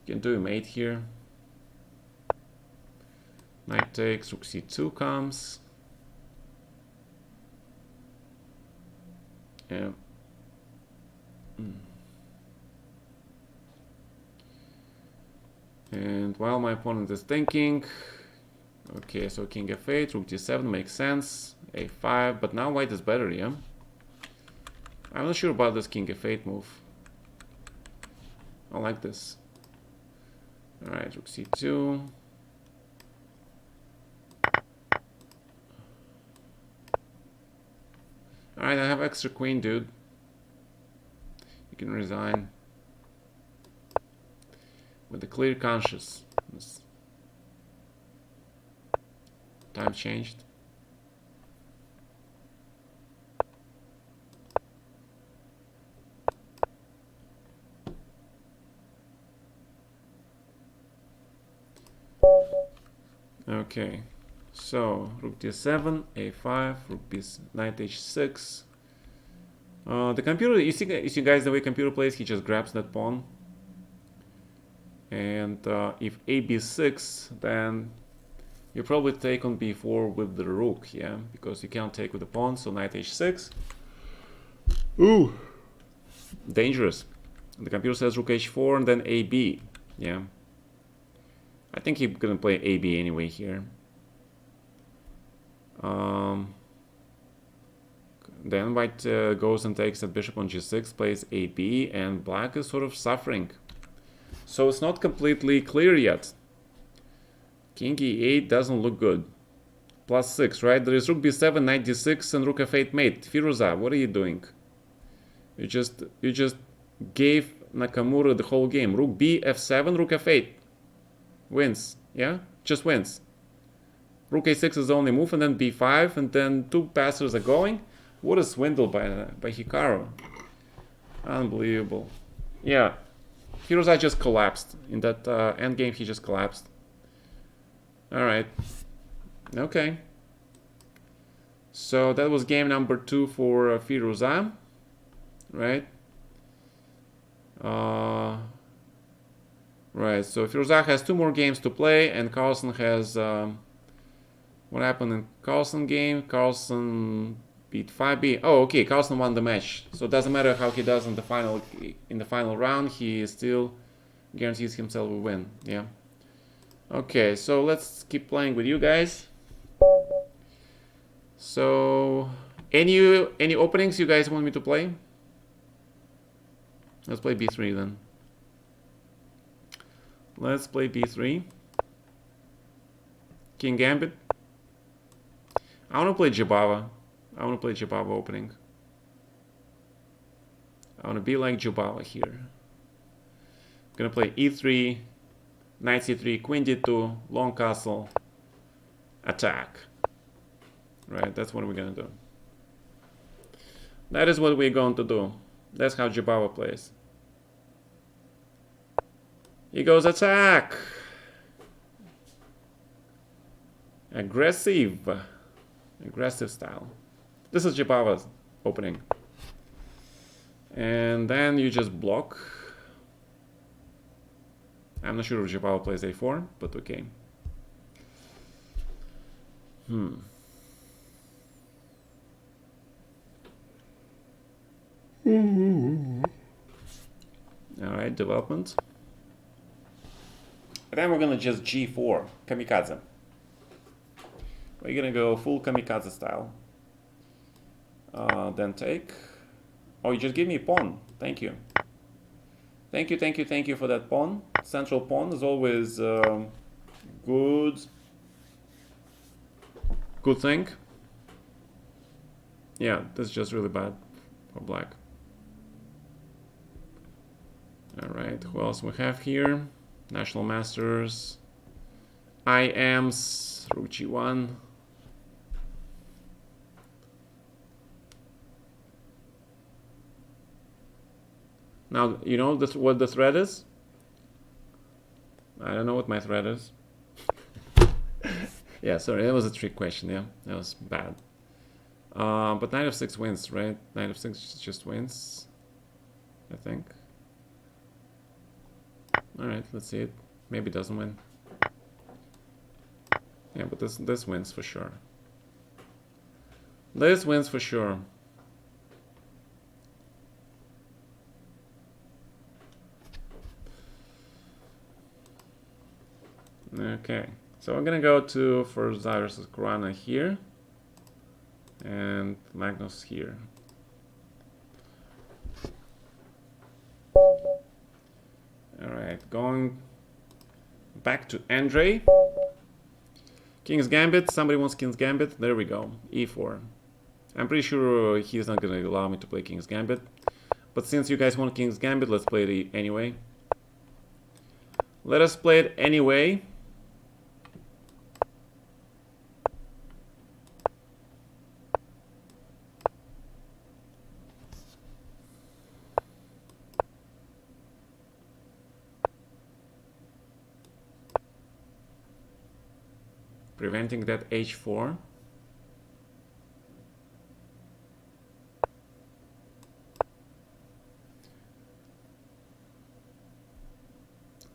You can do a mate here. Knight takes, rook c2 comes. Yeah. And while my opponent is thinking, okay, so king f8, rook d7 makes sense, a5, but now white is better, yeah? I'm not sure about this king f8 move. I like this. Alright, rook c2. Alright, I have extra queen, dude. You can resign. With a clear conscience. Time changed. Okay, so rook d7, a5, rook b, knight h6. The computer, you see guys the way computer plays, he just grabs that pawn. And if a b6, then you probably take on b4 with the rook, yeah, because you can't take with the pawn. So knight h6. Ooh, dangerous. The computer says rook h4 and then ab, yeah. I think he's gonna play ab anyway here. Then white goes and takes that bishop on g6, plays ab, and black is sort of suffering. So it's not completely clear yet. King e8 doesn't look good. +6, right? There is rook b7, knight d6, and rook f8 mate. Firuza, what are you doing? You just gave Nakamura the whole game. Rook b f7, rook f8 wins. Yeah, just wins. Rook a6 is the only move, and then b5, and then two passes are going. What a swindle by Hikaru. Unbelievable. Yeah, Firuza just collapsed. In that endgame, he just collapsed. Alright. Okay. So that was game number 2 for Firuza. Right? Right, so Firuza has 2 more games to play, and Carlsen has... what happened in Carlsen game? Carlsen beat 5B. Oh, okay, Carlsen won the match. So it doesn't matter how he does in the final round, he still guarantees himself a win. Yeah. Okay, so let's keep playing with you guys. So, any openings you guys want me to play? Let's play b3 then. Let's play b3. King Gambit. I want to play Jabava. I want to play Jabava opening. I want to be like Jabava here. I'm gonna play e3, knight c3, queen d2, long castle, attack. Right, that's what we're gonna do. That is what we're going to do. That's how Jabava plays. He goes attack. Aggressive style. This is Jabava's opening. And then you just block. I'm not sure if Jabava plays a4, but okay. Alright, development. And then we're gonna just g4, kamikaze. We're gonna go full kamikaze style. Then take. Oh, you just give me a pawn. Thank you. Thank you for that pawn. Central pawn is always good thing. Yeah, that's just really bad for black. Alright, who else we have here? National Masters. IMs, rook g1. Now, you know what the threat is? I don't know what my threat is. Yeah, sorry, that was a trick question. Yeah, that was bad. But knight of 6 wins, right? Knight of 6 just wins, I think. All right, let's see it. Maybe it doesn't win. Yeah, but this wins for sure. This wins for sure. Okay, so I'm gonna go to for Zai versus Kurana here, and Magnus here. All right, going back to Andre. King's Gambit. Somebody wants King's Gambit. There we go. E4. I'm pretty sure he's not gonna allow me to play King's Gambit, but since you guys want King's Gambit, let's play it anyway. Let us play it anyway. Preventing that h4.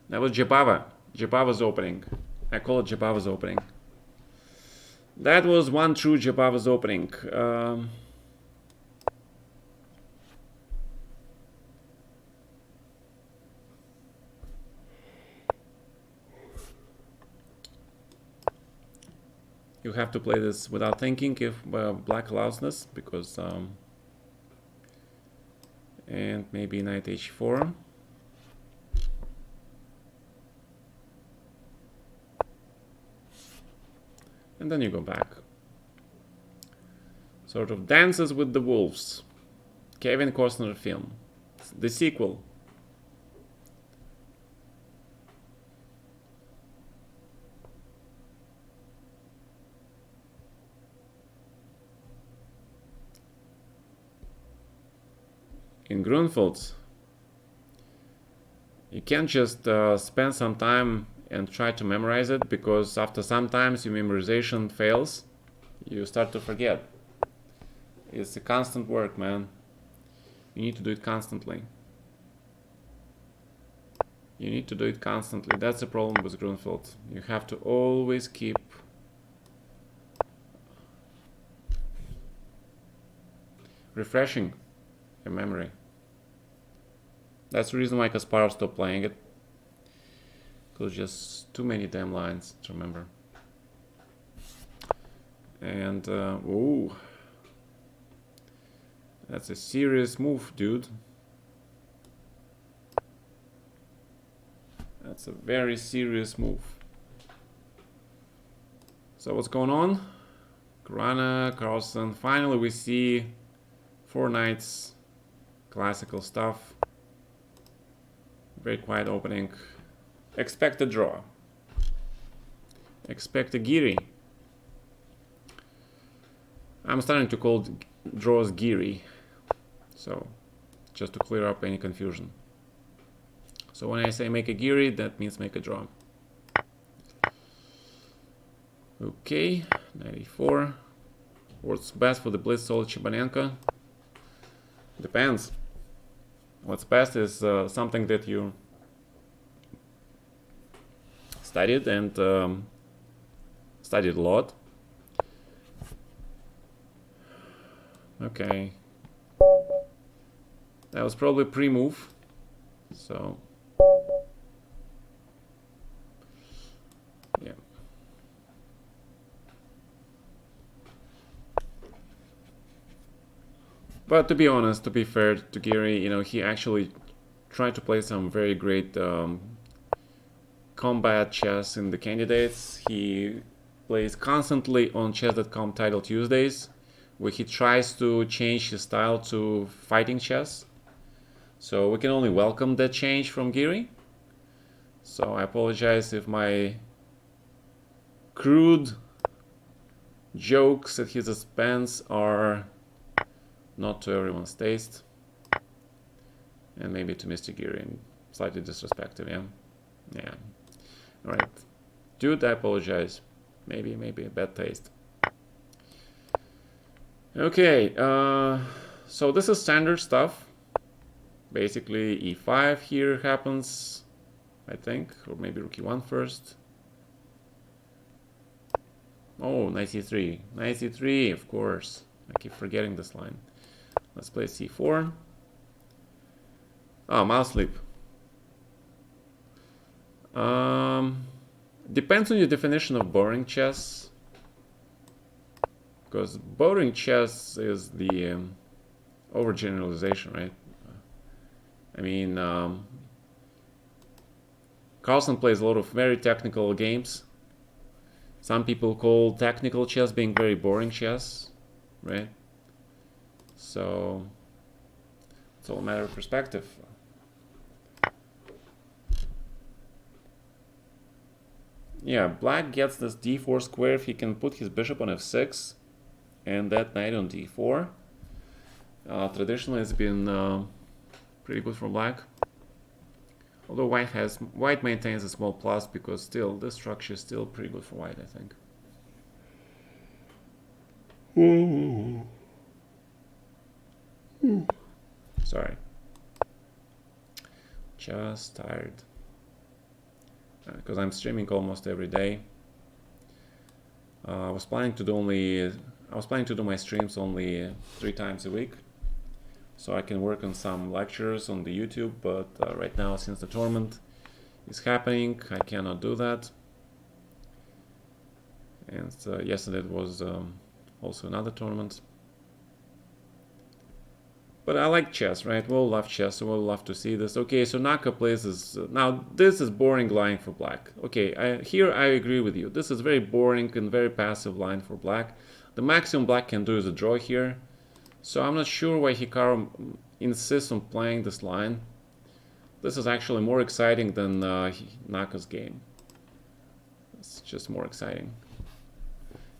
That was Jabava. Jabava's opening. I call it Jabava's opening. That was one true Jabava's opening. You have to play this without thinking if black allows this, because and maybe knight h4. And then you go back. Sort of Dances with the Wolves. Kevin Costner film. The sequel. In Grunfeld, you can't just spend some time and try to memorize it, because after sometimes your memorization fails, you start to forget. It's a constant work, man. You need to do it constantly. You need to do it constantly. That's the problem with Grunfeld. You have to always keep refreshing your memory. That's the reason why Kasparov stopped playing it. Because just too many damn lines to remember. And, ooh. That's a serious move, dude. That's a very serious move. So what's going on? Kurana, Carlsen. Finally we see 4 knights. Classical stuff. Very quiet opening. Expect a draw. Expect a Giri. I'm starting to call draws Giri. So, just to clear up any confusion. So when I say make a Giri, that means make a draw. Okay, 94. What's best for the Blitz Solid Shibanenko? Depends. What's best is something that you studied and studied a lot. Okay. That was probably pre-move. So yeah. But to be honest, to be fair to Giri, you know, he actually tried to play some very great combat chess in the candidates. He plays constantly on chess.com Title Tuesdays, where he tries to change his style to fighting chess. So we can only welcome that change from Giri. So I apologize if my crude jokes at his expense are not to everyone's taste, and maybe to Mr. Giri, slightly disrespectful. Yeah. All right, dude, I apologize. maybe a bad taste. Okay, so this is standard stuff. Basically, e5 here happens, I think, or maybe rook e1 first. Oh, knight e3. Knight e3, of course. I keep forgetting this line. Let's play c4. Oh, mouse sleep. Depends on your definition of boring chess. Because boring chess is the overgeneralization, right? I mean, Carlsen plays a lot of very technical games. Some people call technical chess being very boring chess, right? So it's all a matter of perspective. Yeah, black gets this d4 square if he can put his bishop on f6 and that knight on d4. Traditionally, it's been pretty good for black. Although white maintains a small plus because still this structure is still pretty good for white, I think. Sorry. Just tired. Because I'm streaming almost every day. I was planning to do my streams only 3 times a week, so I can work on some lectures on the YouTube. But right now, since the tournament is happening, I cannot do that. And yesterday it was also another tournament. But I like chess, right? We all love chess, so we'll love to see this. Okay, so Naka plays this. Now, this is boring line for black. Okay, here I agree with you. This is very boring and very passive line for black. The maximum black can do is a draw here. So I'm not sure why Hikaru insists on playing this line. This is actually more exciting than Naka's game. It's just more exciting.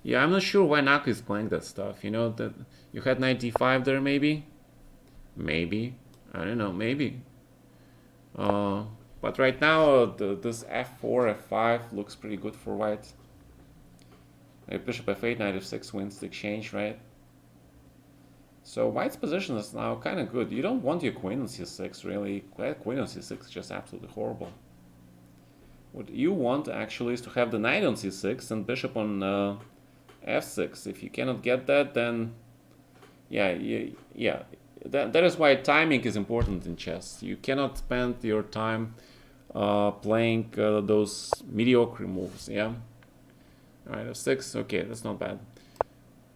Yeah, I'm not sure why Naka is playing that stuff. You know, that you had knight d5 there, maybe? Maybe. I don't know, maybe. But right now, this f4, f5 looks pretty good for white. Bishop f8, knight f6 wins the exchange, right? So white's position is now kind of good. You don't want your queen on c6, really. Queen on c6 is just absolutely horrible. What you want, actually, is to have the knight on c6 and bishop on f6. If you cannot get that, then... Yeah. That is why timing is important in chess. You cannot spend your time playing those mediocre moves, yeah? Alright, f6, okay, that's not bad.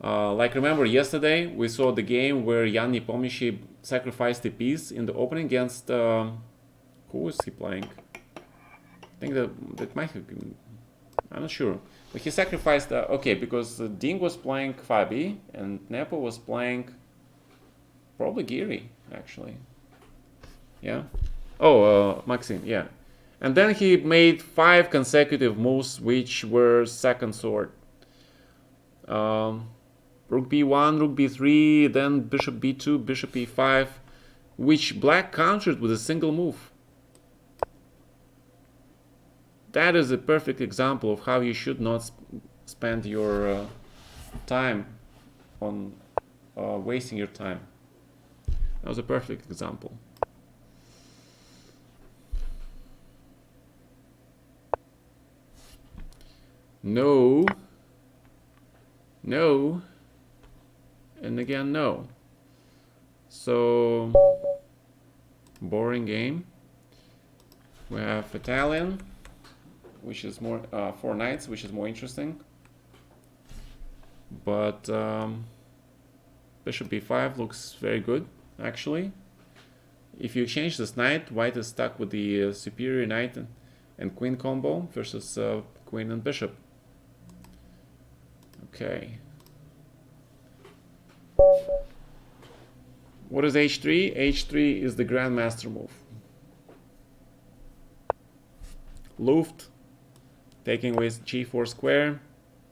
Like, remember yesterday we saw the game where Jan Nepomniachtchi sacrificed a piece in the opening against... who was he playing? I think that might have been... I'm not sure. But he sacrificed... okay, because Ding was playing Fabi and Nepo was playing... Probably Giri, actually. Yeah. Oh, Maxim, yeah. And then he made 5 consecutive moves which were second sort. Rook b1, rook b3, then bishop b2, bishop e5, which black countered with a single move. That is a perfect example of how you should not spend your time on wasting your time. That was a perfect example. No. No. And again, no. So, boring game. We have Italian, which is more 4 knights, which is more interesting. But bishop b5 looks very good. Actually, if you change this knight, white is stuck with the superior knight and queen combo versus queen and bishop. Okay. What is h3? h3 is the grandmaster move. Luft, taking with g4 square,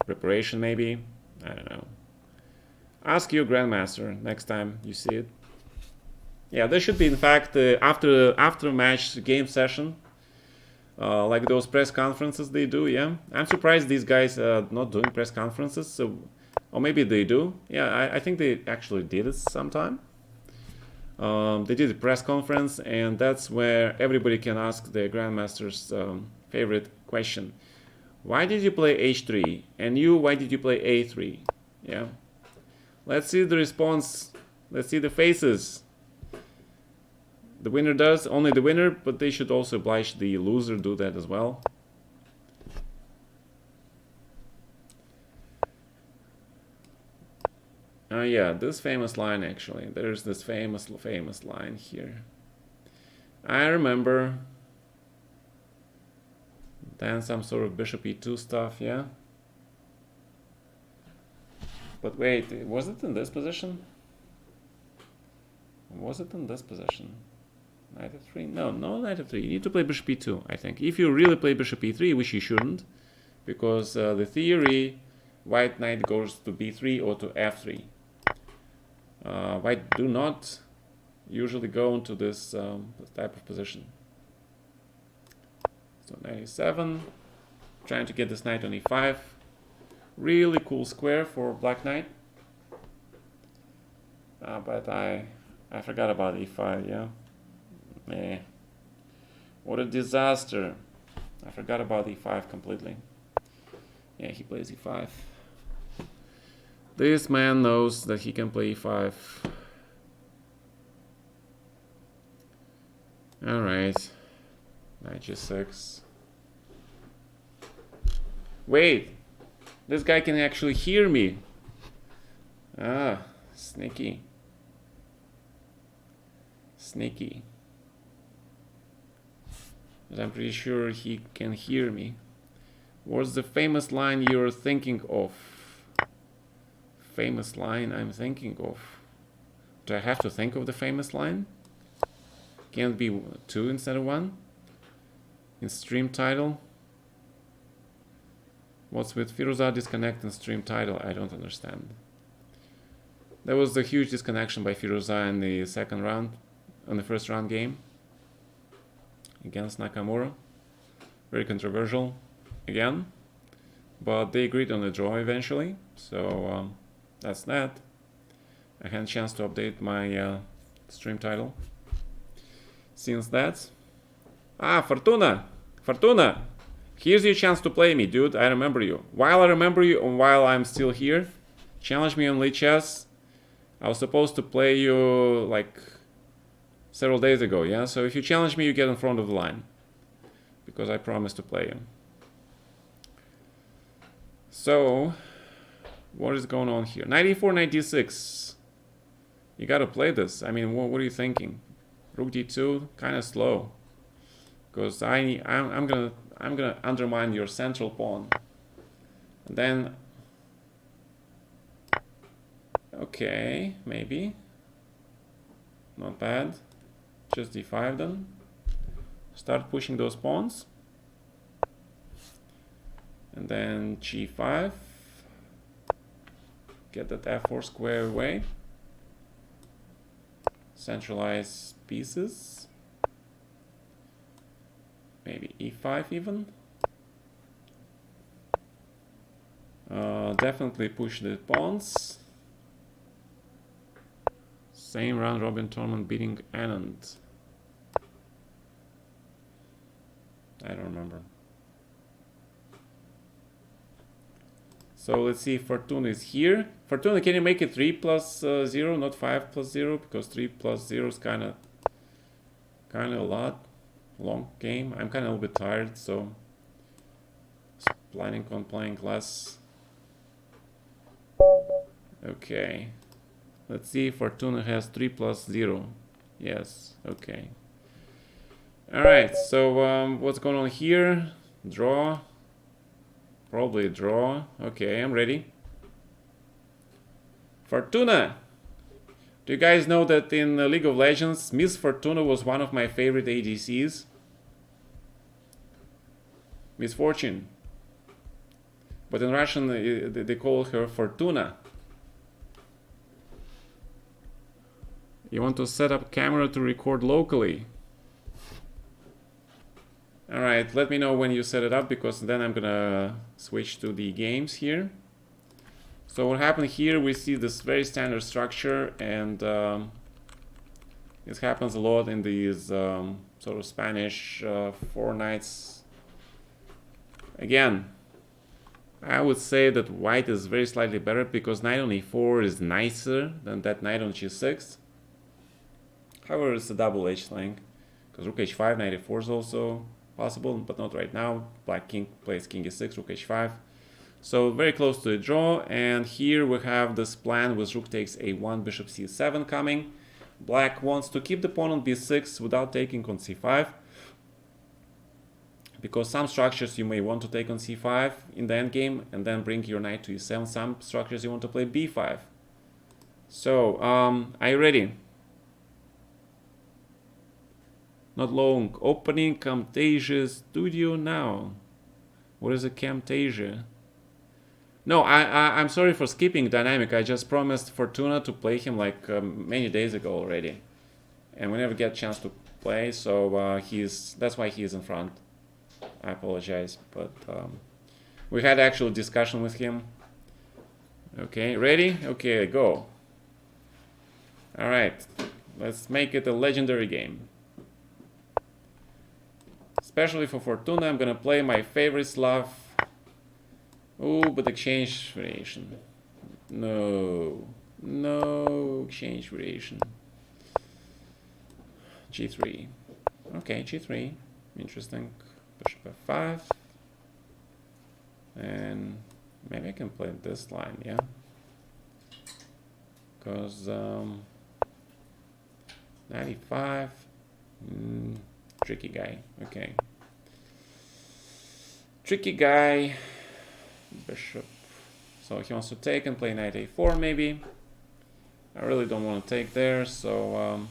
preparation maybe, I don't know. Ask your grandmaster next time you see it. Yeah, there should be, in fact, after match game session, like those press conferences they do. Yeah, I'm surprised these guys are not doing press conferences. So, or maybe they do. Yeah, I think they actually did it sometime. They did a press conference, and that's where everybody can ask their grandmaster's favorite question: why did you play h3? And you, why did you play a3? Yeah. Let's see the response. Let's see the faces. The winner does, only the winner, but they should also oblige the loser do that as well. Yeah, this famous line actually. There's this famous line here. I remember. Then some sort of bishop e2 stuff, yeah. But wait, was it in this position? Was it in this position? Knight f3? No, knight f3. You need to play bishop e2, I think. If you really play bishop e3, which you shouldn't, because the theory, white knight goes to b3 or to f3. White do not usually go into this type of position. So knight e7, trying to get this knight on e5. Really cool square for black knight. But I forgot about e5, yeah. What a disaster. I forgot about e5 completely. Yeah, he plays e5. This man knows that he can play e5. Alright. Knight g6. Wait! This guy can actually hear me. Ah, sneaky. Sneaky. But I'm pretty sure he can hear me. What's the famous line you're thinking of? Famous line I'm thinking of. Do I have to think of the famous line? Can it be 2 instead of 1? In stream title? What's with Firuzah disconnect and stream title? I don't understand. There was a huge disconnection by Firuzah in the second round, in the first round game against Nakamura. Very controversial again, but they agreed on a draw eventually, so that's that. I had a chance to update my stream title since that. Ah, Fortuna! Fortuna! Here's your chance to play me, dude. I remember you. While I remember you and while I'm still here, challenge me on LiChess. I was supposed to play you like several days ago, yeah? So if you challenge me, you get in front of the line. Because I promised to play you. So, what is going on here? 94, 96. You gotta play this. I mean, what are you thinking? Rook d2, kind of slow. Because I'm gonna undermine your central pawn. And then, okay, maybe. Not bad. Just d5 then. Start pushing those pawns. And then g5. Get that f4 square away. Centralize pieces. Maybe e5 even. Definitely push the pawns. Same round robin tournament beating Anand. I don't remember. So let's see if Fortuna is here. Fortuna, can you make it 3 plus 0, not 5 plus 0? Because 3 plus 0 is kind of a lot. Long game. I'm kind of a little bit tired, so planning on playing less. Okay. Let's see if Fortuna has 3 plus 0. Yes, okay. Alright, so what's going on here? Draw. Probably draw. Okay, I'm ready. Fortuna! Do you guys know that in League of Legends, Miss Fortuna was one of my favorite ADCs? Misfortune. But in Russian, they call her Fortuna. You want to set up camera to record locally. All right, let me know when you set it up, because then I'm gonna switch to the games here. So what happened here, we see this very standard structure, and this happens a lot in these sort of Spanish 4 knights. Again, I would say that white is very slightly better, because knight on e4 is nicer than that knight on g6. However, it's a double-edged thing, because rook h5, knight e4 is also possible, but not right now. Black king plays king e6, rook h5. So very close to the draw, and here we have this plan with rook takes a1, bishop c7 coming. Black wants to keep the pawn on b6 without taking on c5, because some structures you may want to take on c5 in the endgame and then bring your knight to e7. Some structures you want to play b5. So, are you ready? Not long. Opening Camtasia Studio now. What is a Camtasia? No, I'm sorry for skipping dynamic. I just promised Fortuna to play him like many days ago already, and we never get a chance to play. So that's why he's in front. I apologize, but we had actual discussion with him. Okay, ready? Okay, go. All right, let's make it a legendary game. Especially for Fortuna, I'm gonna play my favorite Slav. Oh, but exchange variation. No. No exchange variation. G3. Okay, G3. Interesting. Bishop F5. And maybe I can play this line, yeah? Because 95. Tricky guy. Okay. Tricky guy. Bishop. So he wants to take and play knight a4 maybe. I really don't want to take there, so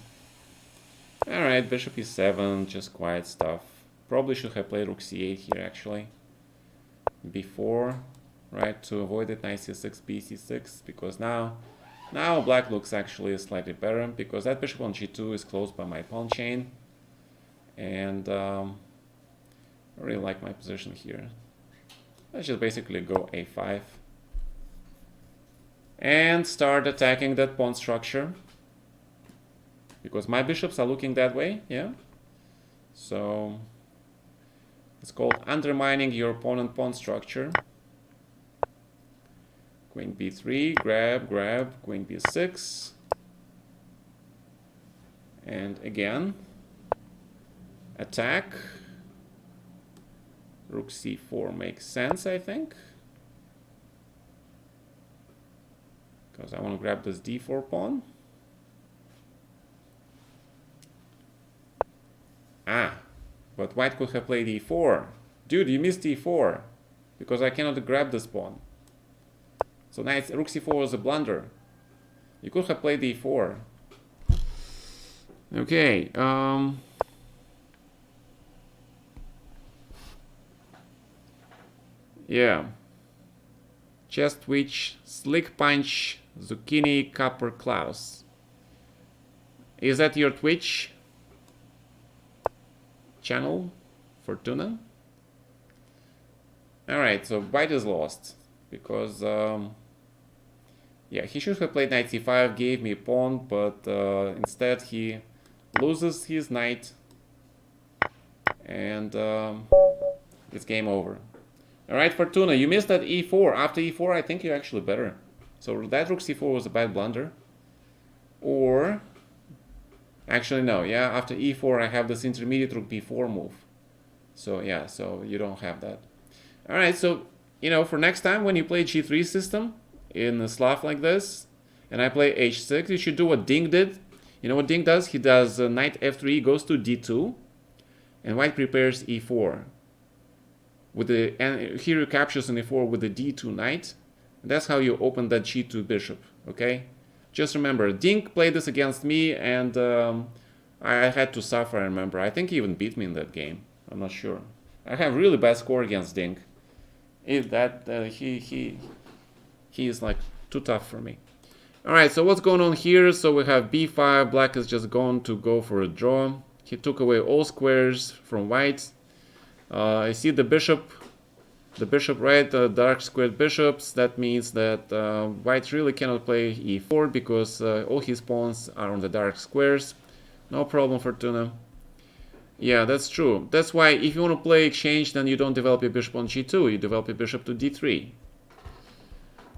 alright, bishop e7, just quiet stuff. Probably should have played rook c8 here actually. Before, right, to avoid it, knight c6, bc6, because now black looks actually slightly better, because that bishop on g2 is closed by my pawn chain. And I really like my position here. Let's just basically go a5 and start attacking that pawn structure, because my bishops are looking that way, yeah? So it's called undermining your opponent pawn structure. Queen b3, grab, queen b6. And again, attack. Rook c4 makes sense, I think, because I want to grab this d4 pawn. But white could have played e4. Dude, you missed e4, because I cannot grab this pawn. So now rook c4 was a blunder. You could have played e4. Okay, yeah. Chest Twitch, Slick Punch, Zucchini, Copper Klaus. Is that your Twitch channel, Fortuna? Alright, so white is lost, because yeah, he should have played knight c5, gave me a pawn, but instead he loses his knight, and it's game over. Alright, Fortuna, you missed that e4. After e4, I think you're actually better. So that rook c4 was a bad blunder. Or, actually no, yeah, after e4 I have this intermediate rook b4 move. So yeah, so you don't have that. Alright, so, you know, for next time when you play g3 system in a Slav like this, and I play h6, you should do what Ding did. You know what Ding does? He does knight f3, goes to d2, and white prepares e4. With the, and here you captures an e4 with the d2 knight. That's how you open that g2 bishop, okay? Just remember, Ding played this against me, and I had to suffer, I remember. I think he even beat me in that game. I'm not sure. I have really bad score against Ding. He is like too tough for me. Alright, so what's going on here? So we have b5, black is just going to go for a draw. He took away all squares from white. I see the bishop, right, dark squared bishops. That means that white really cannot play e4 because all his pawns are on the dark squares. No problem, Fortuna. Yeah, that's true. That's why if you want to play exchange, then you don't develop your bishop on g2, you develop your bishop to d3.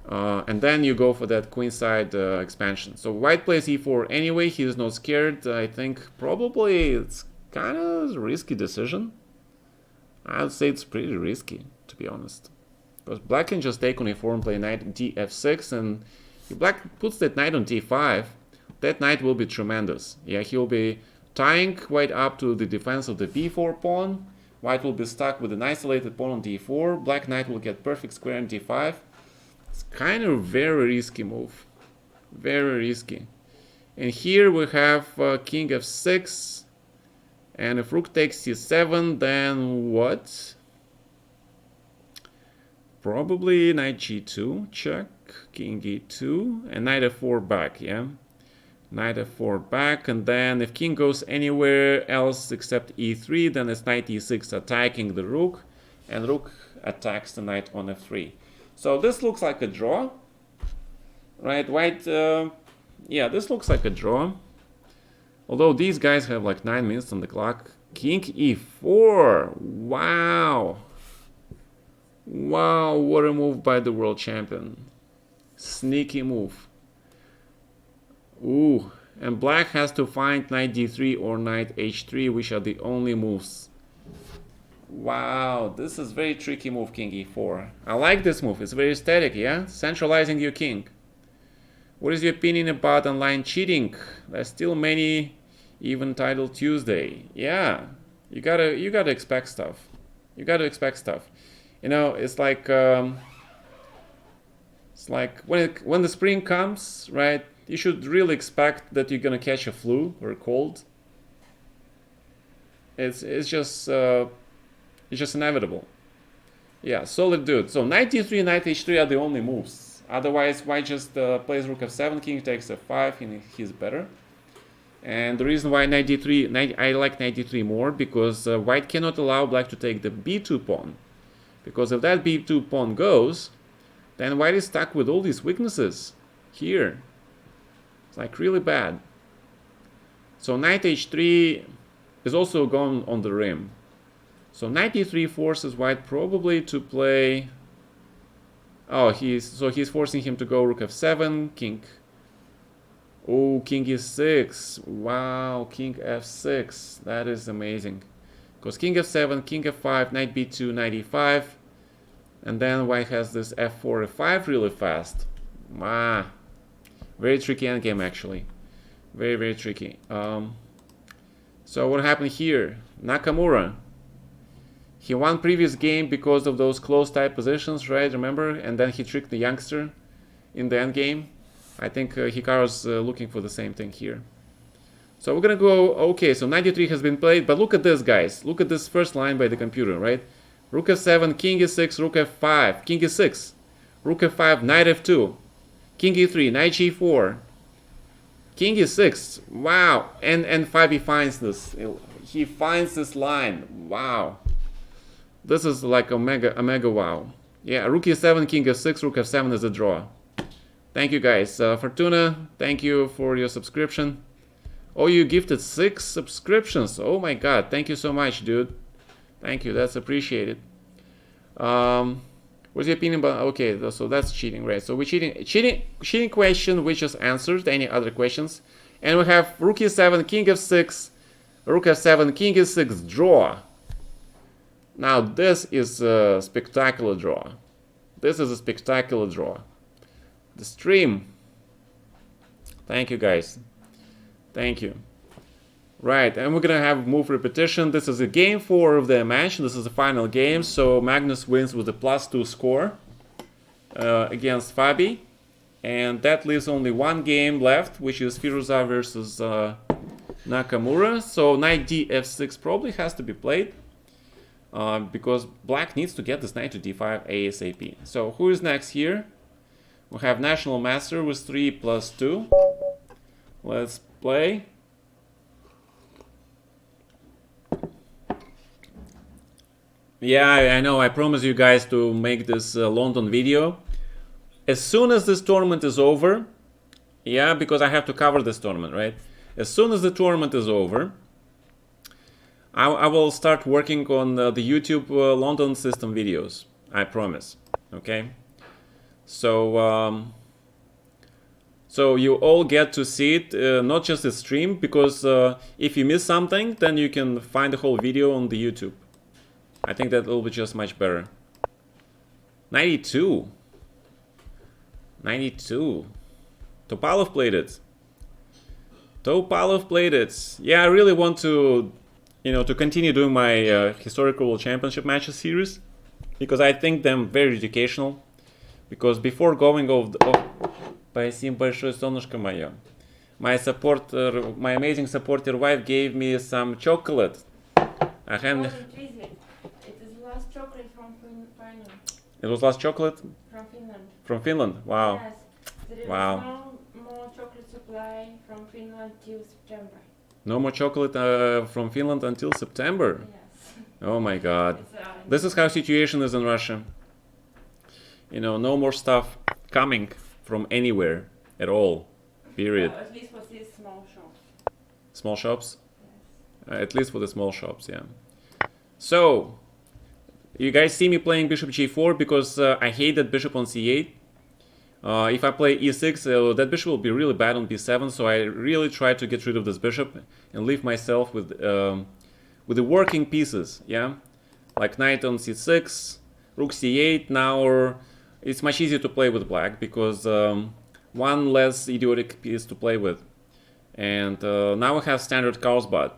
And then you go for that queenside expansion. So white plays e4 anyway, he is not scared. I think probably it's kind of a risky decision. I would say it's pretty risky, to be honest. Because black can just take on e4 and play knight df6, and if black puts that knight on d5, that knight will be tremendous. Yeah, he will be tying white up to the defense of the b4 pawn. White will be stuck with an isolated pawn on d4. Black knight will get perfect square on d5. It's kind of a very risky move. Very risky. And here we have king f6. And if rook takes c7, then what? Probably knight g2, check. King e2. And knight f4 back, yeah? Knight f4 back, and then if king goes anywhere else except e3, then it's knight e6 attacking the rook, and rook attacks the knight on f3. So this looks like a draw, right? White, yeah, this looks like a draw. Although these guys have like 9 minutes on the clock. King e4, wow. Wow, what a move by the world champion. Sneaky move. Ooh, and black has to find knight d3 or knight h3, which are the only moves. Wow, this is very tricky move, king e4. I like this move, it's very aesthetic, yeah? Centralizing your king. What is your opinion about online cheating? There's still many, even title Tuesday. Yeah, you gotta expect stuff. You gotta expect stuff. You know, it's like when the spring comes, right? You should really expect that you're gonna catch a flu or a cold. It's just inevitable. Yeah, solid dude. So knight d3, knight h3 are the only moves. Otherwise, white just plays rook f7, king takes f5, and he's better. And the reason why knight d3, I like knight d3 more because white cannot allow black to take the b2 pawn. Because if that b2 pawn goes, then white is stuck with all these weaknesses here. It's like really bad. So knight h3 is also gone on the rim. So knight e3 forces white probably to play. Oh, he's forcing him to go rook f7, king. Oh, king e6. Wow, king f6. That is amazing. Because king f7, king f5, knight b2, knight e5, and then white has this f4, f5 really fast. Ah. Very tricky endgame, actually. Very, very tricky. So what happened here? Nakamura. He won previous game because of those close tight positions, right? Remember? And then he tricked the youngster in the endgame. I think Hikaru's looking for the same thing here. So we're gonna go, okay, so 93 has been played, but look at this, guys. Look at this first line by the computer, right? Rook f7, king e6, rook f5, king e6, rook f5, knight f2. King e3, knight g4, king e6. Wow, and Fabi finds this. He finds this line. Wow, this is like a mega wow. Yeah, rook e7, king f6, rook f7 is a draw. Thank you, guys. Fortuna, thank you for your subscription. Oh, you gifted 6 subscriptions. Oh my God, thank you so much, dude. Thank you, that's appreciated. What's your opinion about? Okay, so that's cheating, right? So we're cheating question we just answered. Any other questions? And we have rook e7, king f6, rook f7, king e6 draw. Now this is a spectacular draw. This is a spectacular draw. The stream. Thank you, guys. Thank you. Right, and we're gonna have move repetition. This is a game 4 of the match. This is the final game. So Magnus wins with a +2 score against Fabi, and that leaves only one game left, which is Firuza versus Nakamura. So knight df6 probably has to be played because black needs to get this knight to d5 ASAP. So who is next here? We have National Master with 3+2. Let's play. Yeah, I know. I promise you guys to make this London video as soon as this tournament is over. Yeah, because I have to cover this tournament, right? As soon as the tournament is over, I will start working on the YouTube London system videos. I promise. Okay. So so you all get to see it, not just the stream, because if you miss something, then you can find the whole video on the YouTube. I think that will be just much better. 92. 92. Topalov played it. Topalov played it. Yeah, I really want to, to continue doing my historical championship matches series, because I think them very educational. Because before going off, спасибо большое, солнышко мое. My amazing supporter wife gave me some chocolate. I have. It is last chocolate from Finland. It was last chocolate? From Finland. From Finland? Wow. Yes. There is Wow. no more chocolate supply from Finland till September. No more chocolate from Finland until September? Yes. Oh my god. This is how situation is in Russia. No more stuff coming from anywhere at all. Period. Well, at least for these small shops. Small shops? Yes. At least for the small shops, yeah. So, you guys see me playing bishop g4 because I hate that bishop on c8. If I play e6, that bishop will be really bad on b7, so I really try to get rid of this bishop and leave myself with the working pieces, yeah? Like knight on c6, rook c8, now it's much easier to play with black because one less idiotic piece to play with. And now I have standard Carlsbad.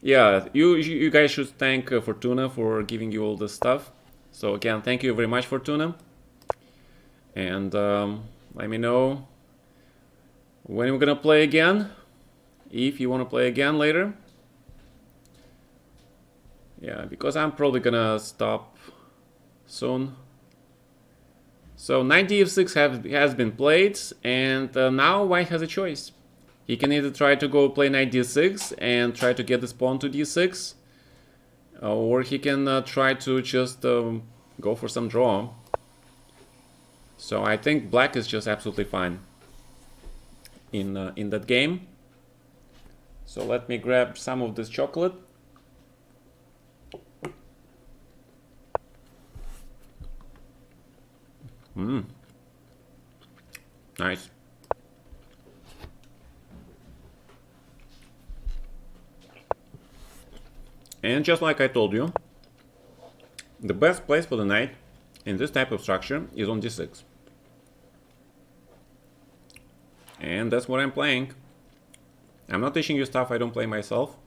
Yeah, you guys should thank Fortuna for giving you all this stuff. So again, thank you very much, Fortuna. And let me know when we're gonna play again, if you want to play again later. Yeah, because I'm probably gonna stop soon. So knight d6 has been played, and now white has a choice. He can either try to go play knight d6 and try to get this pawn to d6, or he can try to just go for some draw. So I think black is just absolutely fine in that game. So let me grab some of this chocolate. Nice. And just like I told you, the best place for the knight in this type of structure is on d6. And that's what I'm playing. I'm not teaching you stuff I don't play myself.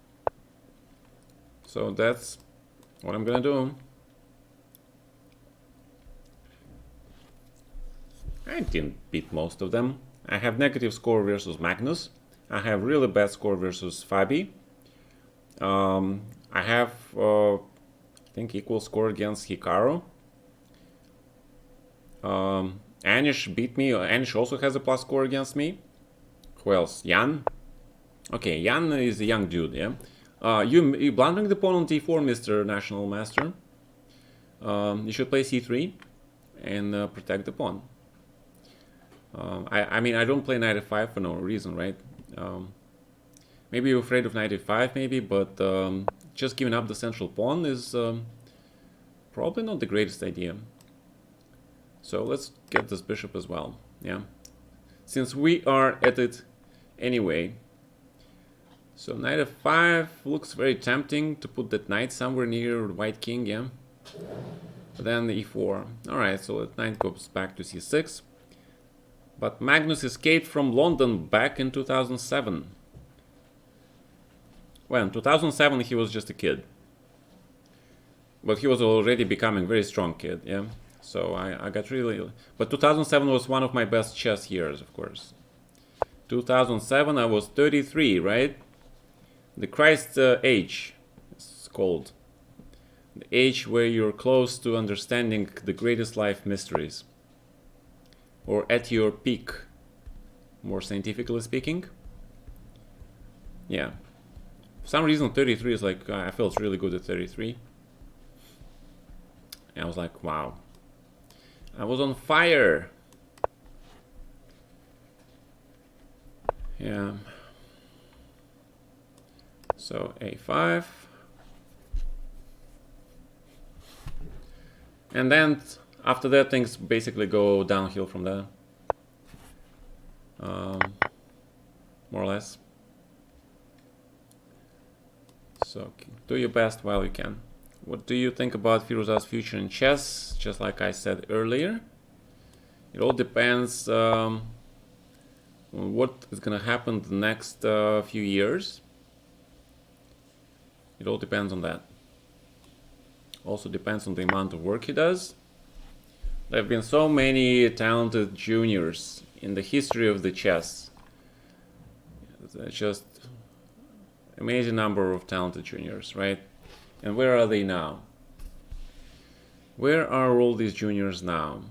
So that's what I'm gonna do. I didn't beat most of them. I have negative score versus Magnus. I have really bad score versus Fabi. I have, I think, equal score against Hikaru. Anish beat me. Anish also has a plus score against me. Who else? Jan. Okay, Jan is a young dude, yeah. You blundering the pawn on d4, Mr. National Master. You should play c3 and protect the pawn. I mean, I don't play knight f5 for no reason, right? Maybe you're afraid of knight f5, maybe, but just giving up the central pawn is probably not the greatest idea. So let's get this bishop as well, yeah? Since we are at it anyway. So knight f5 looks very tempting to put that knight somewhere near white king, yeah? But then the e4. Alright, so that knight goes back to c6. But Magnus escaped from London back in 2007. Well, in 2007 he was just a kid. But he was already becoming a very strong kid, yeah? So I got really... But 2007 was one of my best chess years, of course. 2007 I was 33, right? The Christ age, it's called. The age where you're close to understanding the greatest life mysteries. Or at your peak, more scientifically speaking. Yeah. For some reason 33 is like, I felt really good at 33. And I was like, wow. I was on fire. Yeah. So a5. And then after that, things basically go downhill from there. More or less. So do your best while you can. What do you think about Firuzah's future in chess? Just like I said earlier, it all depends on what is going to happen the next few years. It all depends on that. Also depends on the amount of work he does. There have been so many talented juniors in the history of the chess. It's just amazing number of talented juniors, right? And where are they now? Where are all these juniors now?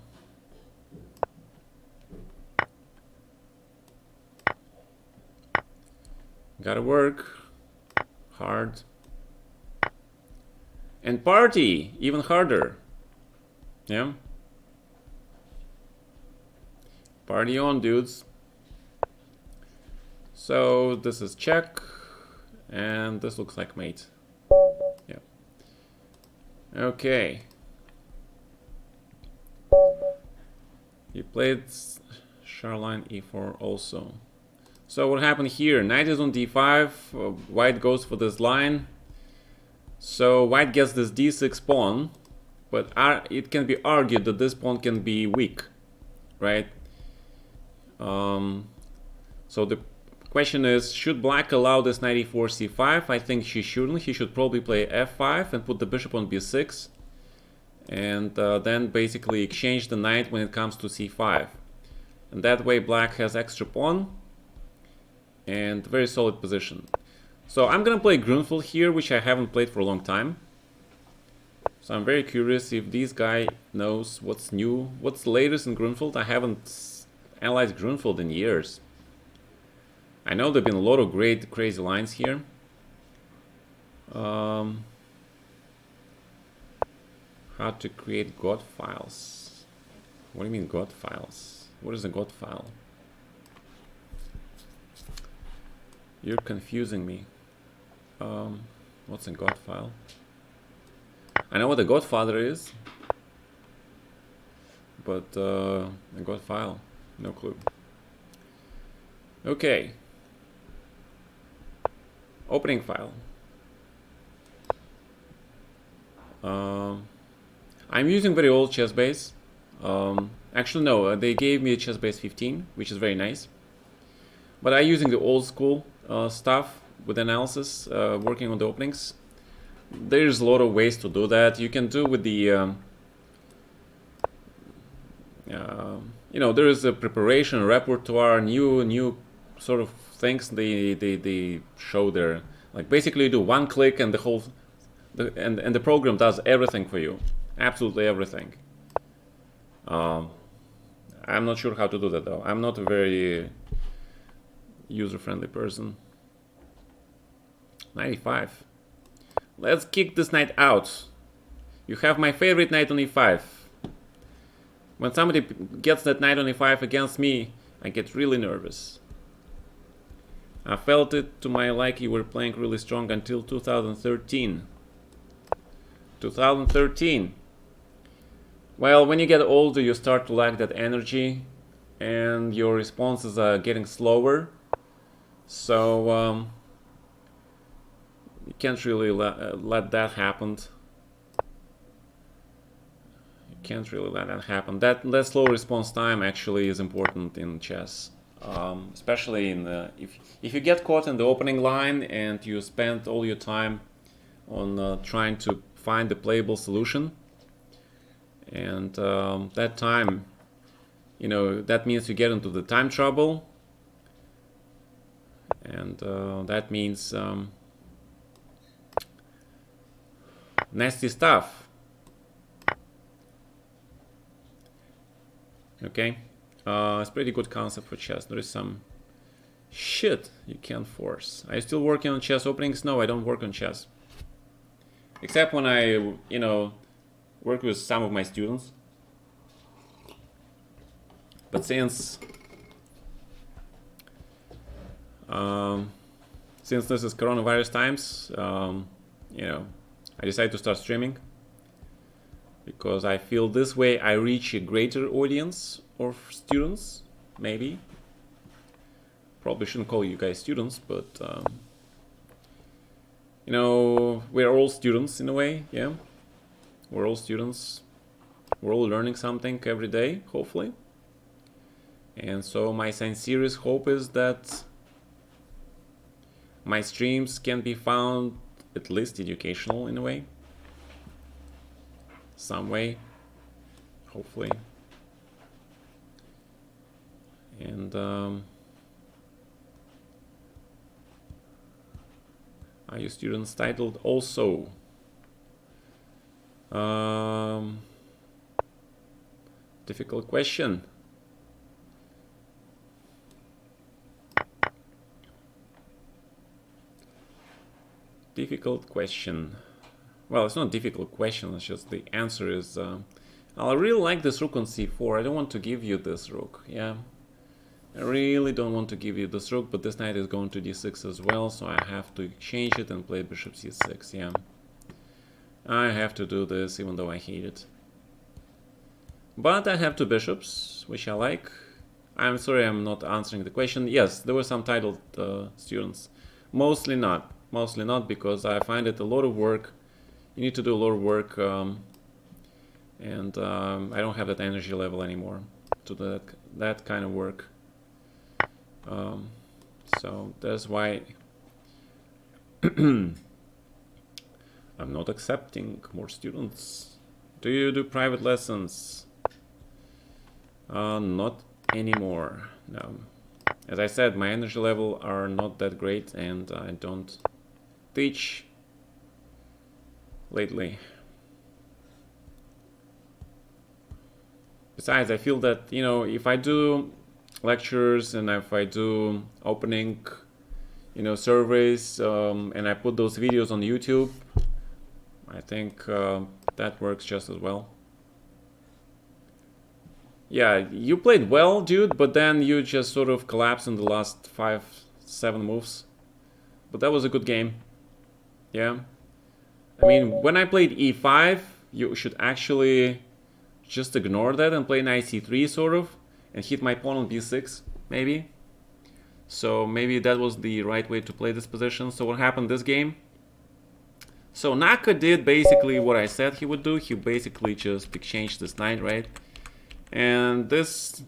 Gotta work hard. And party even harder. Yeah? Party on, dudes. So this is check. And this looks like mate. Yeah. Okay. He played Charline e4 also. So what happened here? Knight is on d5. White goes for this line. So white gets this d6 pawn. But it can be argued that this pawn can be weak. Right? So the question is, should black allow this knight e4 c5? I think she shouldn't. He should probably play f5 and put the bishop on b6. And then basically exchange the knight when it comes to c5. And that way black has extra pawn and very solid position. So I'm gonna play Grunfeld here, which I haven't played for a long time. So I'm very curious if this guy knows what's new, what's the latest in Grunfeld. I haven't analyzed Grunfeld in years. I know there have been a lot of great, crazy lines here. How to create God files. What do you mean God files? What is a God file? You're confusing me. What's a God file? I know what a Godfather is, but a God file, no clue. Okay. Opening file. I'm using very old ChessBase. Actually, no, they gave me a ChessBase 15, which is very nice. But I'm using the old school stuff with analysis, working on the openings. There's a lot of ways to do that. You can do with the, you know, there is a preparation, repertoire, new sort of things they show there. Like basically you do one click and the whole, and the program does everything for you, absolutely everything. I'm not sure how to do that though. I'm not a very user-friendly person. 95. Let's kick this knight out. You have my favorite knight on e5. When somebody gets that knight on e5 against me, I get really nervous. I felt it to my like. You were playing really strong until 2013. 2013. Well, when you get older, you start to lack that energy, and your responses are getting slower. So you can't really let that happen. You can't really let that happen. That slow response time actually is important in chess, especially in if you get caught in the opening line and you spend all your time on trying to find the playable solution, and that time, you know, that means you get into the time trouble, and that means nasty stuff. Okay, it's a pretty good concept for chess. There is some shit you can't force. Are you still working on chess openings? No, I don't work on chess. Except when I, you know, work with some of my students. But since this is coronavirus times, you know, I decided to start streaming because I feel this way I reach a greater audience of students, maybe. Probably shouldn't call you guys students, but you know, we're all students in a way, yeah. We're all students. We're all learning something every day, hopefully. And so my sincerest hope is that my streams can be found at least educational in a way. Some way, hopefully. And are you students titled also? Difficult question. Difficult question. Well, it's not a difficult question, it's just the answer is I really like this rook on c4. I don't want to give you this rook, yeah. I really don't want to give you this rook, but this knight is going to d6 as well, so I have to exchange it and play bishop c6, yeah. I have to do this even though I hate it. But I have two bishops, which I like. I'm sorry I'm not answering the question. Yes, there were some titled students. Mostly not. Mostly not, because I find it a lot of work. You need to do a lot of work, and I don't have that energy level anymore to do that kind of work. So that's why I'm not accepting more students. Do you do private lessons? Not anymore, no. As I said, my energy level are not that great, and I don't teach lately. Besides, I feel that, you know, if I do lectures and if I do opening, you know, surveys, and I put those videos on YouTube, I think that works just as well. Yeah, you played well, dude, but then you just sort of collapsed in the last 5-7 moves. But that was a good game. Yeah. I mean, when I played e5, you should actually just ignore that and play knight c3 sort of, and hit my pawn on b6, maybe. So maybe that was the right way to play this position. So what happened this game? So Naka did basically what I said he would do. He basically just exchanged this knight, right? And this...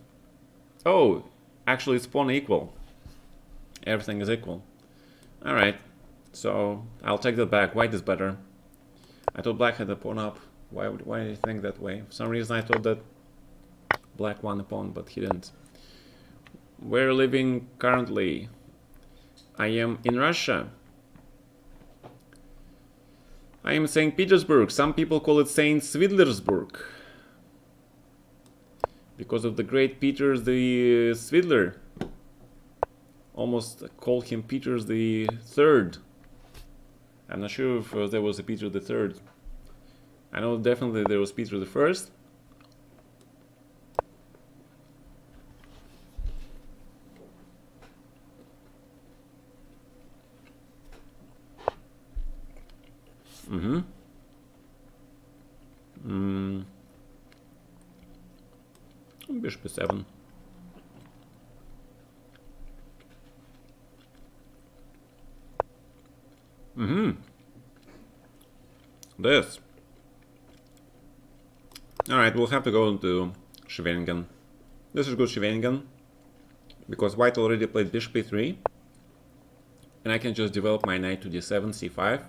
Oh, actually it's pawn equal. Everything is equal. Alright, so I'll take that back. White is better. I thought black had the pawn up. Why did you think that way? For some reason I thought that black won the pawn, but he didn't. We're living currently. I am in Russia. I am St. Petersburg. Some people call it St. Swidlersburg, because of the great Peter the Swidler. Almost called him Peter the Third. I'm not sure if there was a Peter the Third. I know definitely there was Peter the First. Bishop e7. This. Alright, we'll have to go into Scheveningen. This is good Scheveningen, because white already played bishop e3, and I can just develop my knight to d7, c5.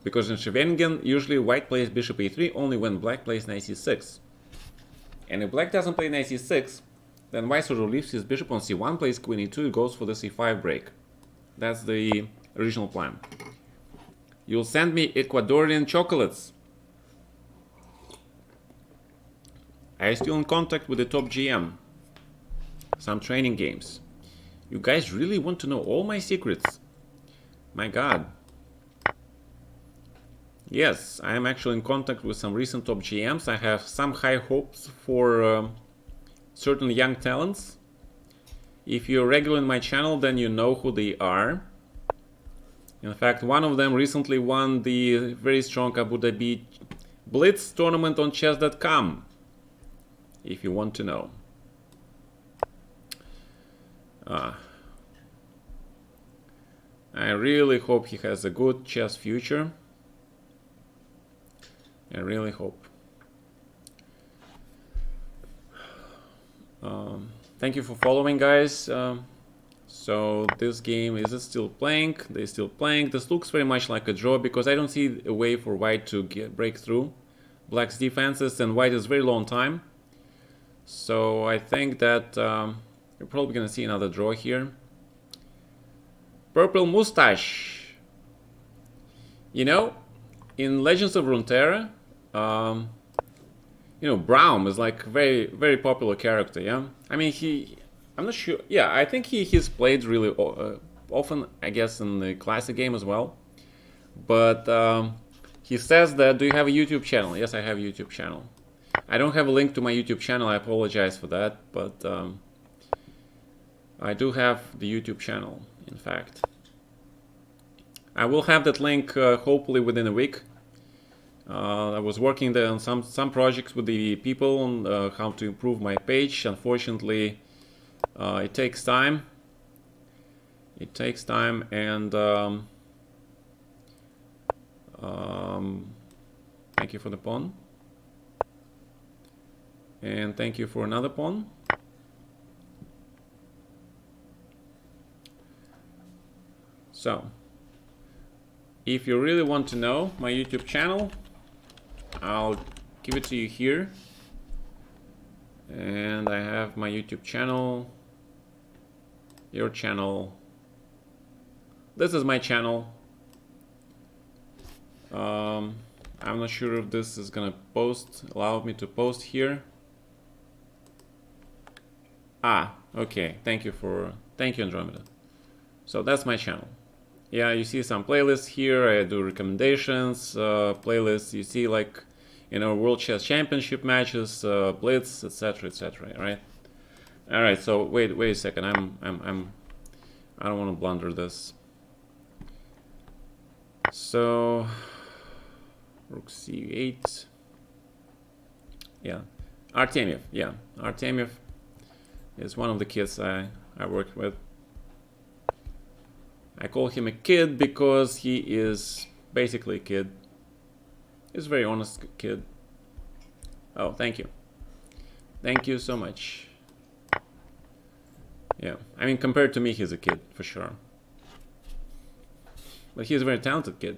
Because in Scheveningen, usually white plays bishop e3 only when black plays knight c6. And if black doesn't play knight c6, then white sort of leaves his bishop on c1, plays queen e2, goes for the c5 break. That's the original plan. You'll send me Ecuadorian chocolates. I'm still in contact with the top GM. Some training games. You guys really want to know all my secrets? My god. Yes, I am actually in contact with some recent top GMs. I have some high hopes for certain young talents. If you're regular in my channel, then you know who they are. In fact, one of them recently won the very strong Abu Dhabi Blitz tournament on chess.com, if you want to know. I really hope he has a good chess future. I really hope. Thank you for following, guys. So this game, is it still playing? They're still playing. This looks very much like a draw because I don't see a way for white to break through black's defenses, and white is very low on time. So I think that you're probably going to see another draw here. Purple mustache. You know, in Legends of Runeterra, you know, Braum is like very, very popular character, yeah? I mean, I'm not sure. Yeah, I think he's played really often, I guess, in the classic game as well. But he says that, do you have a YouTube channel? Yes, I have a YouTube channel. I don't have a link to my YouTube channel, I apologize for that, but I do have the YouTube channel, in fact. I will have that link hopefully within a week. I was working there on some projects with the people on how to improve my page. Unfortunately, it takes time. It takes time, and thank you for the pawn. And thank you for another pawn. So, if you really want to know my YouTube channel, I'll give it to you here. And I have my YouTube channel, your channel. This is my channel. I'm not sure if this is gonna allow me to post here. Ah, okay. Thank you, Andromeda. So that's my channel. Yeah, you see some playlists here. I do recommendations, playlists. You see, like, you know, World Chess Championship matches, Blitz, etc., etc. Right? All right. So wait a second. I don't want to blunder this. So Rook C8. Yeah, Artemiev. Yeah, Artemiev is one of the kids I worked with. I call him a kid because he is basically a kid. He's a very honest kid. Oh, thank you. Thank you so much. Yeah, I mean, compared to me, he's a kid, for sure. But he's a very talented kid.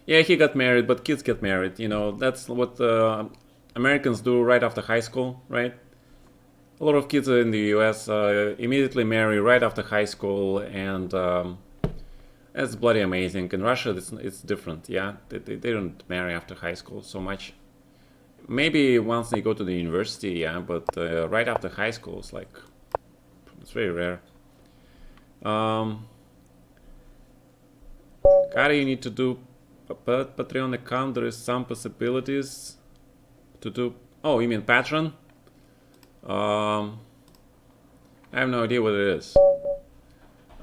Yeah, he got married, but kids get married. You know, that's what Americans do right after high school, right? A lot of kids in the US immediately marry right after high school, and that's bloody amazing. In Russia, it's different, yeah? They don't marry after high school so much. Maybe once they go to the university, yeah, but right after high school, it's very rare. Gata, you need to do Patreon account. There is some possibilities to do. Oh, you mean Patreon? I have no idea what it is.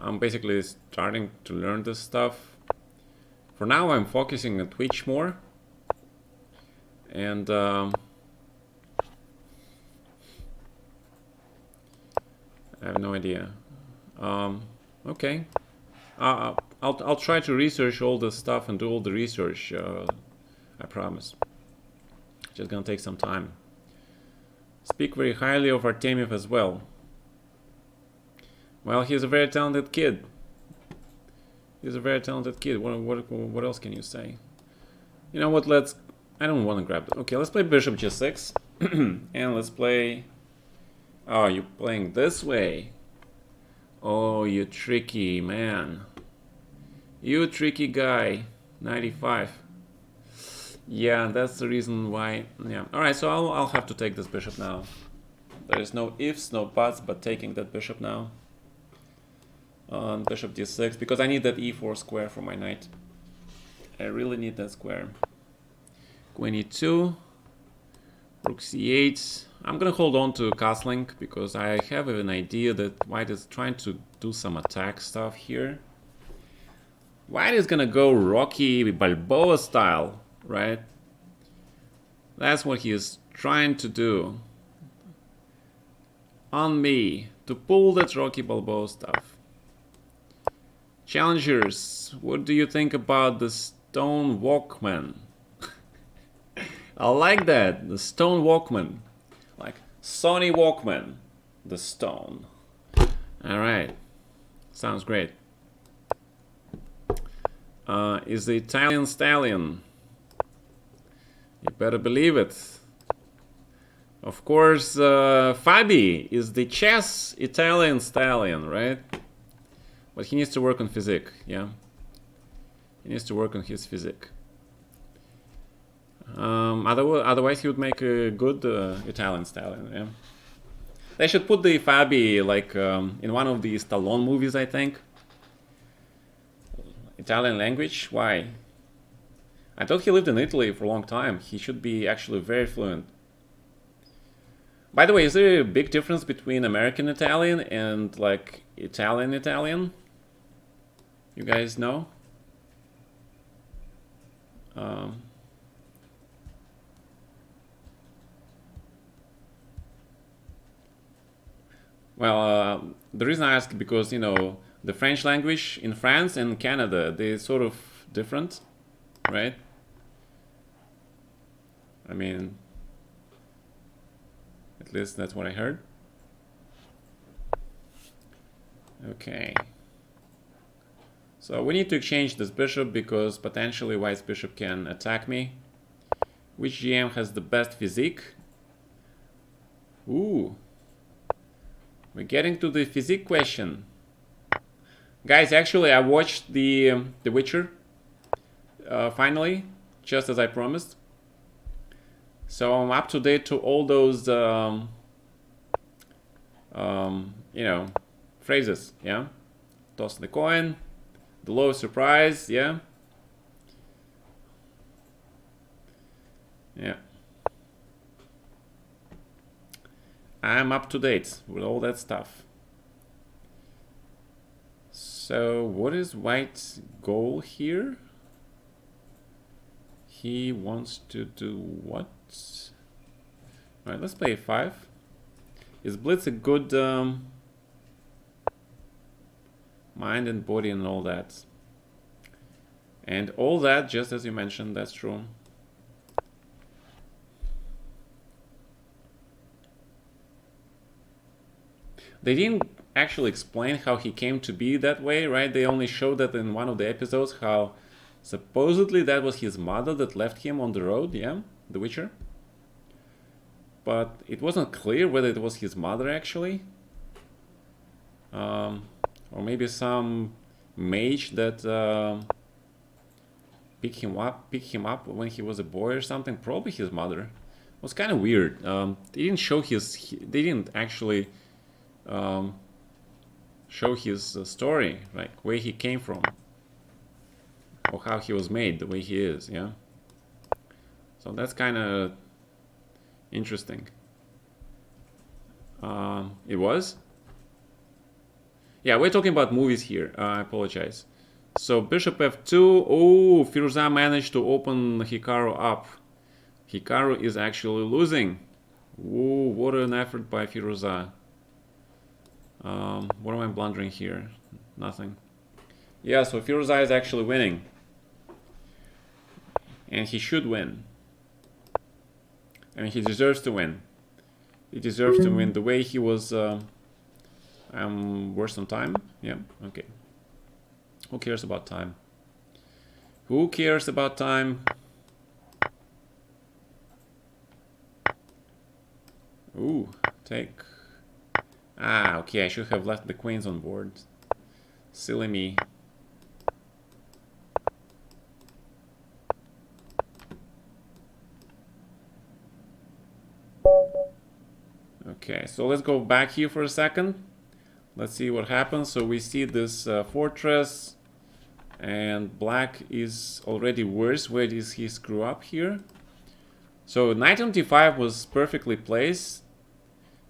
I'm basically starting to learn this stuff. For now, I'm focusing on Twitch more. And I have no idea. Okay. I'll try to research all this stuff and do all the research. I promise. Just gonna take some time. Speak very highly of Artemiev as well. Well, he's a very talented kid. He's a very talented kid. What else can you say? You know what? I don't want to grab that. Okay, let's play Bishop G6, and let's play. Oh, you're playing this way. Oh, you tricky man. You tricky guy. 95. Yeah, that's the reason why. Yeah. All right, so I'll have to take this bishop now. There is no ifs, no buts, but taking that bishop now. On bishop d6, because I need that e4 square for my knight. I really need that square. Queen e2, rook c8. I'm gonna hold on to castling because I have an idea that white is trying to do some attack stuff here. White is gonna go Rocky Balboa style, right? That's what he is trying to do. On me, to pull that Rocky Balboa stuff. Challengers, what do you think about the Stone Walkman? I like that, the Stone Walkman. Like Sony Walkman, the Stone. Alright, sounds great. Is the Italian Stallion? You better believe it. Of course, Fabi is the chess Italian Stallion, right? But he needs to work on physique, yeah? He needs to work on his physique. Otherwise, he would make a good Italian Stallion, yeah? They should put the Fabi, like, in one of the Stallone movies, I think. Italian language? Why? I thought he lived in Italy for a long time. He should be actually very fluent. By the way, is there a big difference between American Italian and like Italian Italian? You guys know? Well, the reason I ask because, you know, the French language in France and Canada, they're sort of different, right? I mean, at least that's what I heard. Okay. So we need to exchange this bishop because potentially white's bishop can attack me. Which GM has the best physique? Ooh. We're getting to the physique question. Guys, actually I watched The Witcher finally, just as I promised. So I'm up to date to all those, you know, phrases, yeah? Toss the coin, the low surprise, yeah? Yeah. I'm up to date with all that stuff. So what is white's goal here? He wants to do what? Alright, let's play a5. Is blitz a good mind and body and all that? And all that, just as you mentioned, that's true. They didn't actually explain how he came to be that way, right? They only showed that in one of the episodes, how supposedly that was his mother that left him on the road, yeah? The Witcher. But it wasn't clear whether it was his mother actually. Or maybe some mage that picked him up when he was a boy or something. Probably his mother. It was kind of weird. They didn't show they didn't actually show his story, like where he came from, or how he was made the way he is, yeah. So that's kind of interesting. It was? Yeah, we're talking about movies here. I apologize. So bishop f2. Oh, Firuza managed to open Hikaru up. Hikaru is actually losing. Ooh, what an effort by Firuza. What am I blundering here? Nothing. Yeah, so Firuza is actually winning. And he should win. I mean, he deserves to win. He deserves to win the way he was. I'm worse on time. Yeah, okay. Who cares about time? Who cares about time? Ooh, take. Ah, okay, I should have left the queens on board. Silly me. Okay, so let's go back here for a second. Let's see what happens. So we see this fortress. And black is already worse. Where does he screw up here? So knight on d5 was perfectly placed.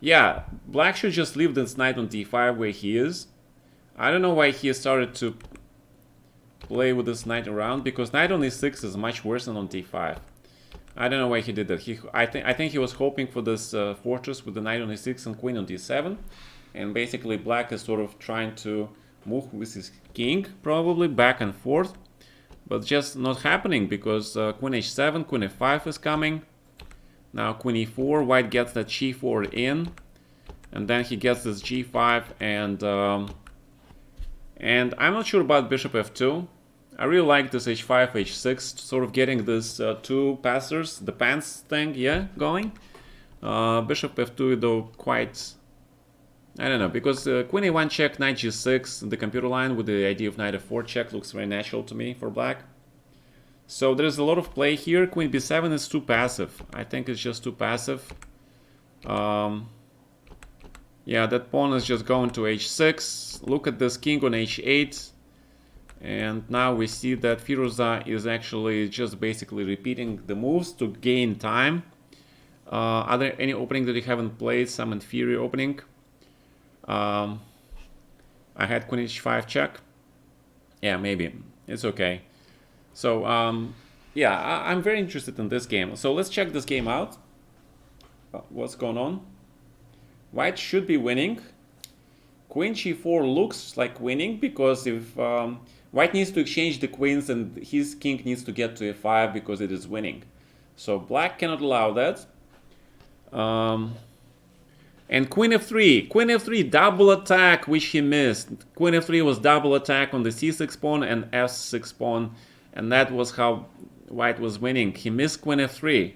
Yeah, black should just leave this knight on d5 where he is. I don't know why he started to play with this knight around, because knight on e6 is much worse than on d5. I don't know why he did that. I think he was hoping for this fortress with the knight on e6 and queen on d7, and basically black is sort of trying to move with his king, probably back and forth, but just not happening, because queen h7, queen f5 is coming. Now queen e4, white gets that g4 in, and then he gets this g5, and I'm not sure about bishop f2. I really like this h5, h6, sort of getting this two passers, the pants thing, yeah, going. Bishop f2, though, quite, I don't know, because queen a1 check, knight g6, the computer line with the idea of knight f4 check looks very natural to me for black. So there's a lot of play here. Queen b7 is too passive. I think it's just too passive. Yeah, that pawn is just going to h6. Look at this king on h8. And now we see that Firouzja is actually just basically repeating the moves to gain time. Are there any opening that you haven't played? Some inferior opening? I had queen h5 check. Yeah, maybe. It's okay. So, yeah, I'm very interested in this game. So let's check this game out. What's going on? White should be winning. Queen g4 looks like winning, because if white needs to exchange the queens and his king needs to get to f5 because it is winning. So black cannot allow that. And queen f3, double attack, which he missed. Queen f3 was double attack on the c6 pawn and f6 pawn, and that was how white was winning. He missed queen f3.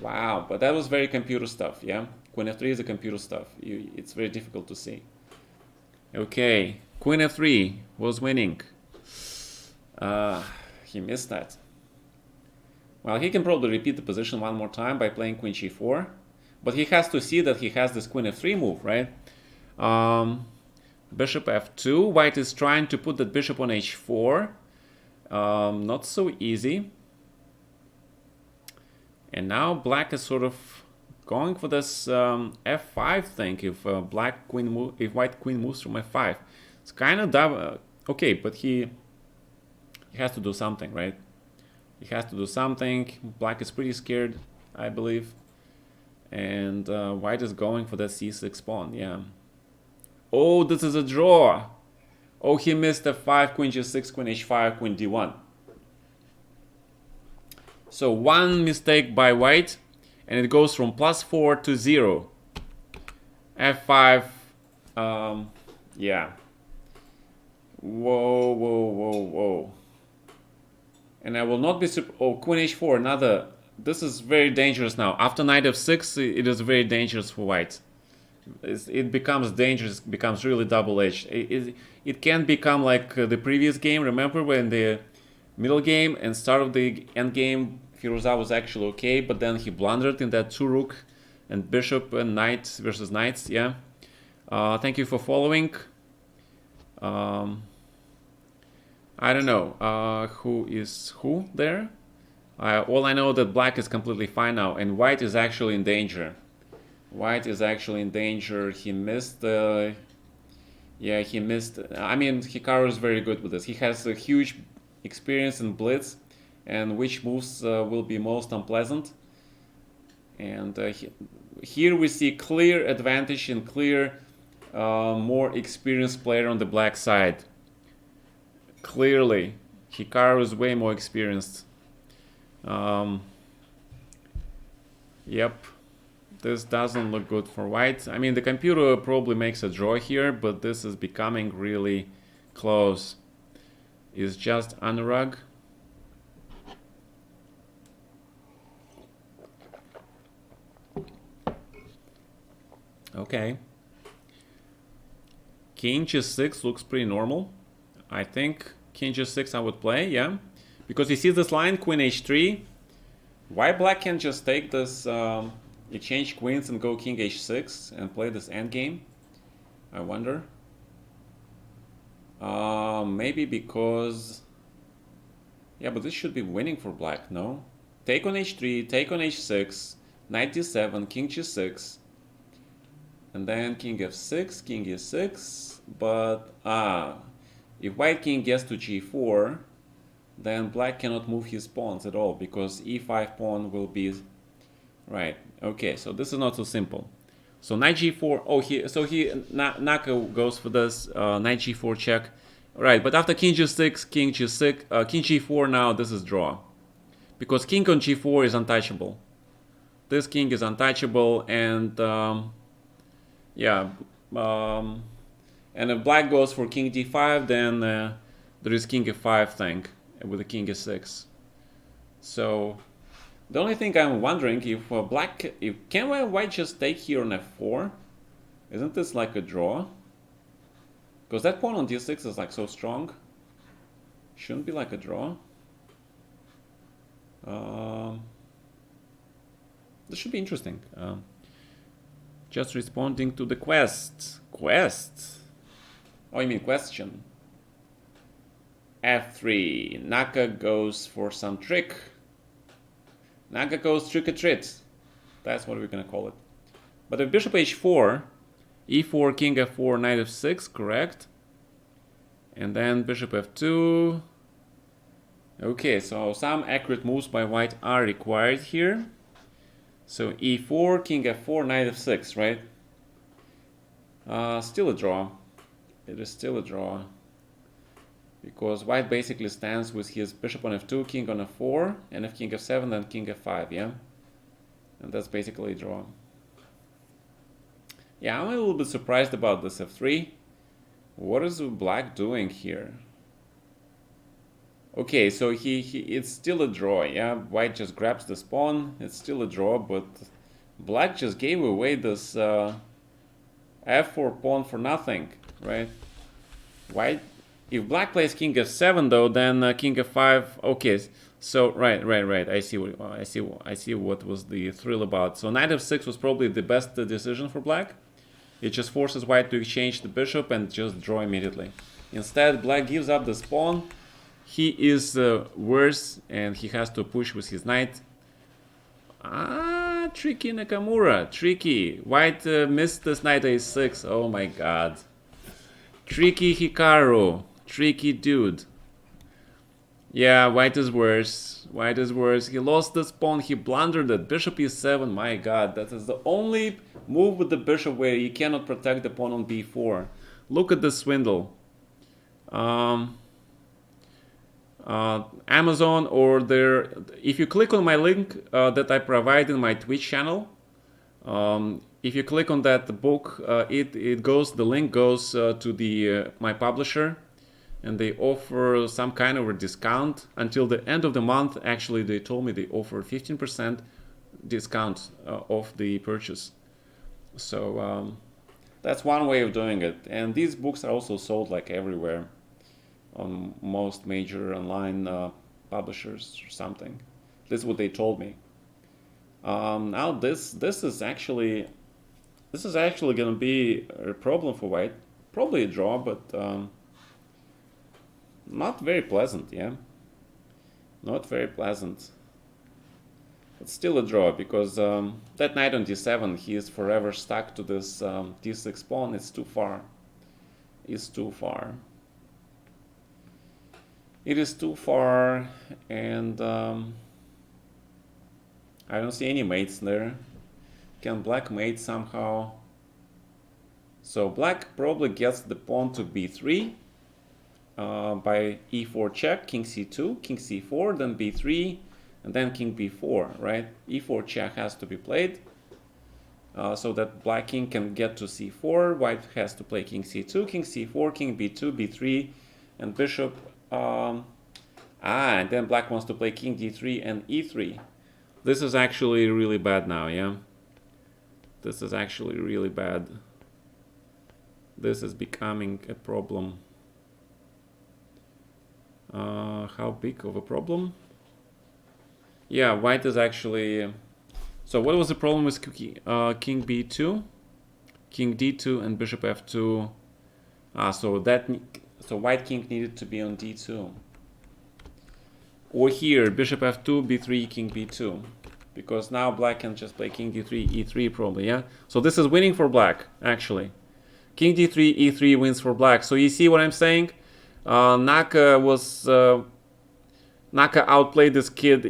Wow, but that was very computer stuff, yeah? Queen f3 is a computer stuff. It's very difficult to see. Okay, queen f3 was winning. He missed that. Well, he can probably repeat the position one more time by playing queen g4. But he has to see that he has this queen f3 move, right? Bishop f2. White is trying to put that bishop on h4. Not so easy. And now black is sort of going for this f5 thing. If if white queen moves from f5, it's kind of okay. But he has to do something, right? He has to do something. Black is pretty scared, I believe. And white is going for that c6 pawn, yeah. Oh, this is a draw. Oh, he missed f5, queen g6, queen h5, queen d1. So one mistake by white, and it goes from +4 to 0. f5, yeah. Whoa, whoa, whoa, whoa. And I will not be oh, queen h4, another. This is very dangerous now. After knight f6, it is very dangerous for white. It becomes dangerous, becomes really double-edged. It can become like the previous game. Remember when the middle game and start of the end game, Firouzja was actually okay, but then he blundered in that 2 rook and bishop and knight versus knights, yeah. Thank you for following. I don't know who is who there. All I know that black is completely fine now, and white is actually in danger. White is actually in danger. He missed the... Yeah, he missed... I mean, Hikaru is very good with this. He has a huge experience in blitz, and which moves will be most unpleasant. And here we see clear advantage and clear more experienced player on the black side. Clearly, Hikaru is way more experienced. Yep, this doesn't look good for white. I mean, the computer probably makes a draw here, but this is becoming really close. It's just Anurag. Okay. King g6 looks pretty normal. I think king g6 I would play, yeah. Because you see this line, queen h3. Why black can just take this, exchange queens and go king h6 and play this endgame? I wonder. Maybe because Yeah, but this should be winning for black, no? Take on h3, take on h6, knight d7, king g6, and then king f6, king e6, but if white king gets to g4, then black cannot move his pawns at all, because e5 pawn will be... Right, okay, so this is not so simple. So knight g4, Naka goes for this, knight g4 check. Right, but after king g6, king g6, king g4 now, this is draw. Because king on g4 is untouchable. This king is untouchable, and and if black goes for king d5, then there is king f5 thing with the king e6. So the only thing I'm wondering if can white just take here on f4? Isn't this like a draw? Because that pawn on d6 is like so strong. Shouldn't be like a draw. This should be interesting. Just responding to the quest. Oh, you mean question. f3. Naka goes for some trick. Naka goes trick-or-treat. That's what we're gonna call it. But if bishop h4, e4, king f4, knight f6, correct? And then bishop f2. Okay, so some accurate moves by white are required here. So e4, king f4, knight f6, right? Still a draw. It is still a draw. Because white basically stands with his bishop on f2, king on f4, and if king f7, then king f5, yeah? And that's basically a draw. Yeah, I'm a little bit surprised about this f3. What is black doing here? Okay, so it's still a draw, yeah? White just grabs this pawn, it's still a draw, but black just gave away this f4 pawn for nothing, right? White, if black plays king f7 though, then king f5, okay, so right, I see what was the thrill about. So knight f6 was probably the best decision for black. It just forces white to exchange the bishop and just draw immediately. Instead, black gives up this pawn. He is worse, and he has to push with his knight. Tricky Nakamura. Tricky. White missed this knight a6. Oh my god. Tricky Hikaru. Tricky dude. Yeah, white is worse. White is worse. He lost this pawn. He blundered it. Bishop e7. My god. That is the only move with the bishop where you cannot protect the pawn on b4. Look at this swindle. Amazon or there, if you click on my link that I provide in my Twitch channel, if you click on that book, the link goes to the my publisher, and they offer some kind of a discount until the end of the month. Actually, they told me they offer 15% discount off the purchase. So that's one way of doing it, and these books are also sold like everywhere on most major online publishers or something. This is what they told me. Now this is actually going to be a problem for white. Probably a draw, but not very pleasant. Yeah, not very pleasant. It's still a draw because that knight on d7, he is forever stuck to this d6 pawn. It's too far. It's too far. It is too far, and I don't see any mates there. Can black mate somehow? So black probably gets the pawn to b3 by e4 check, king c2, king c4, then b3, and then king b4, right? e4 check has to be played so that black king can get to c4. White has to play king c2, king c4, king b2, b3, and bishop. And then black wants to play king d3 and e3. This is actually really bad now, yeah? This is actually really bad. This is becoming a problem. How big of a problem? Yeah, white is actually... So what was the problem with king b2? King d2 and bishop f2. So white king needed to be on d2. Or here, bishop f2, b3, king b2. Because now black can just play king d3, e3 probably, yeah? So this is winning for black, actually. King d3, e3 wins for black. So you see what I'm saying? Naka outplayed this kid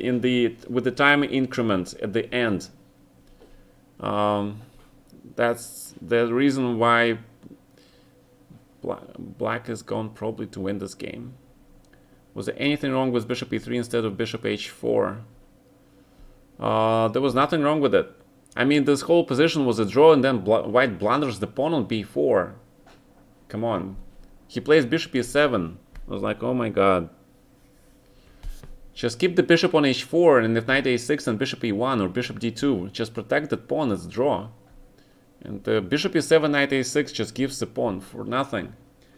with the time increment at the end. That's the reason why black is gone probably to win this game. Was there anything wrong with bishop e3 instead of bishop h4? There was nothing wrong with it. I mean, this whole position was a draw, and then white blunders the pawn on b4. Come on. He plays bishop e7. I was like, oh my god. Just keep the bishop on h4, and if knight a6 and bishop e1 or bishop d2, just protect that pawn, it's draw. And bishop e7, knight a6 just gives the pawn for nothing.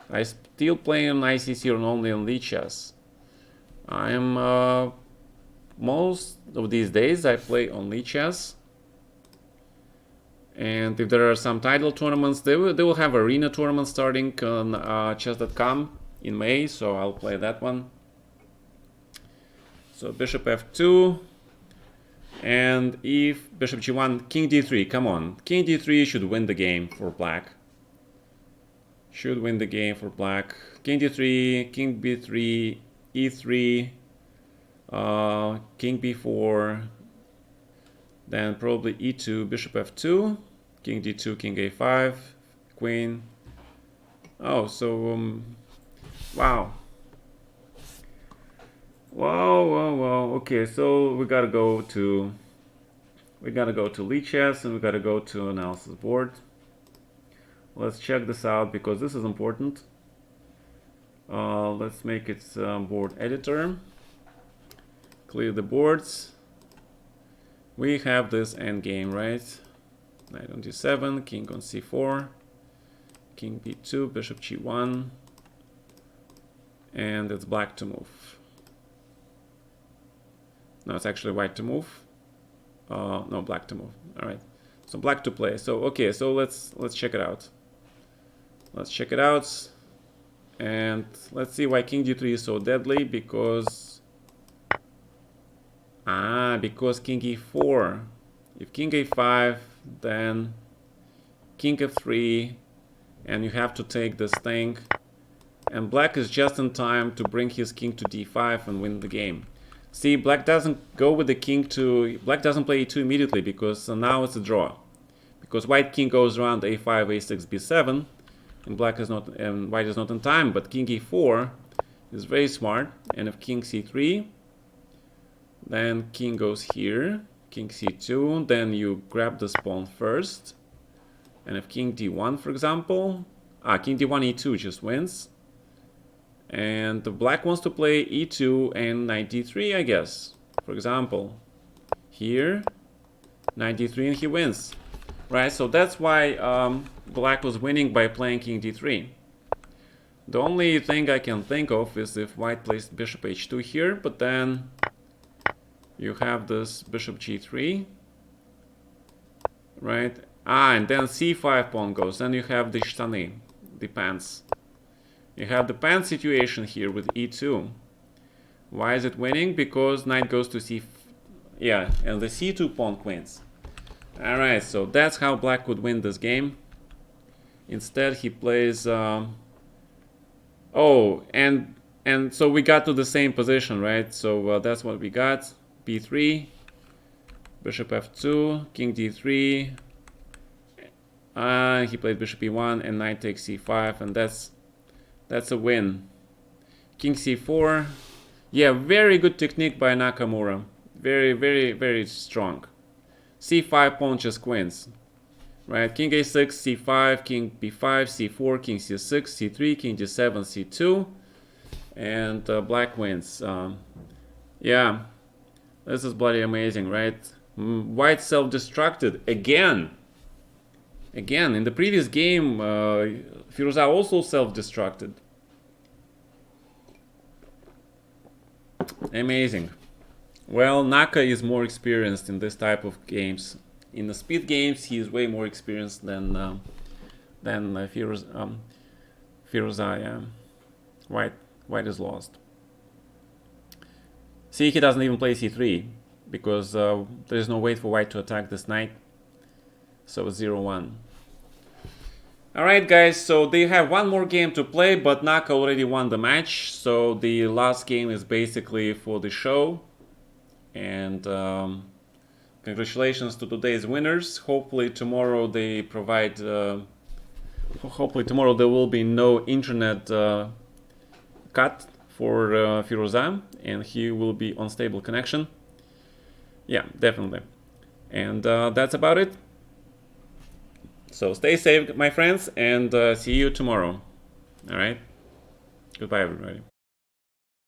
I still play on ICC and only on LiChess. I am most of these days I play on LiChess. And if there are some title tournaments, they will have arena tournaments starting on chess.com in May, so I'll play that one. So bishop f2, and if bishop g1, king d3, come on. King d3 should win the game for black. Should win the game for black. King d3, king b3, e3, king b4, then probably e2, bishop f2, king d2, king a5, queen. Oh, so wow. Wow. Okay, so we gotta go to LiChess, and we gotta go to analysis board. Let's check this out because this is important. Let's make it board editor. Clear the boards. We have this endgame, right? Knight on d7, king on c4, king b2, bishop g1, and it's black to move. No, it's actually white to move. No, black to move. All right, so black to play. So okay, so let's check it out. Let's check it out, and let's see why king d3 is so deadly. Because king e4. If king a5, then king f3, and you have to take this thing. And black is just in time to bring his king to d5 and win the game. See, black doesn't go with the king to... Black doesn't play e2 immediately because now it's a draw. Because white king goes around a5, a6, b7, and white is not in time. But king e4 is very smart. And if king c3, then king goes here, king c2, then you grab this pawn first. And if king d1, for example, king d1, e2 just wins. And the black wants to play e2 and knight d3, I guess. For example, here, knight d3, and he wins. Right, so that's why black was winning by playing king d3. The only thing I can think of is if white plays bishop h2 here, but then you have this bishop g3, right? And then c5 pawn goes, then you have the shtani, the pants. You have the pants situation here with e2. Why is it winning? Because knight goes to c... Yeah, and the c2 pawn wins. Alright, so that's how black would win this game. Instead, he plays... Oh, and so we got to the same position, right? So that's what we got. b3, bishop f2, king d3. He played bishop e1, and knight takes c5, and that's a win. King c4. Yeah, very good technique by Nakamura. Very strong. c5 pawn just wins. Right, king a6, c5, king b5, c4, king c6, c3, king d7, c2. And black wins. Yeah, this is bloody amazing, right? White self-destructed again. Again, in the previous game, Firouzja also self-destructed. Amazing. Well, Naka is more experienced in this type of games. In the speed games, he is way more experienced than Firouzja. Yeah. White is lost. See, he doesn't even play c3 because there is no way for white to attack this knight. So 0-1. Alright guys, so they have one more game to play, but Naka already won the match, so the last game is basically for the show. And congratulations to today's winners. Hopefully tomorrow they provide... hopefully tomorrow there will be no internet cut for Firouzan, and he will be on stable connection. Yeah, definitely. And that's about it. So stay safe, my friends, and see you tomorrow. All right? Goodbye, everybody.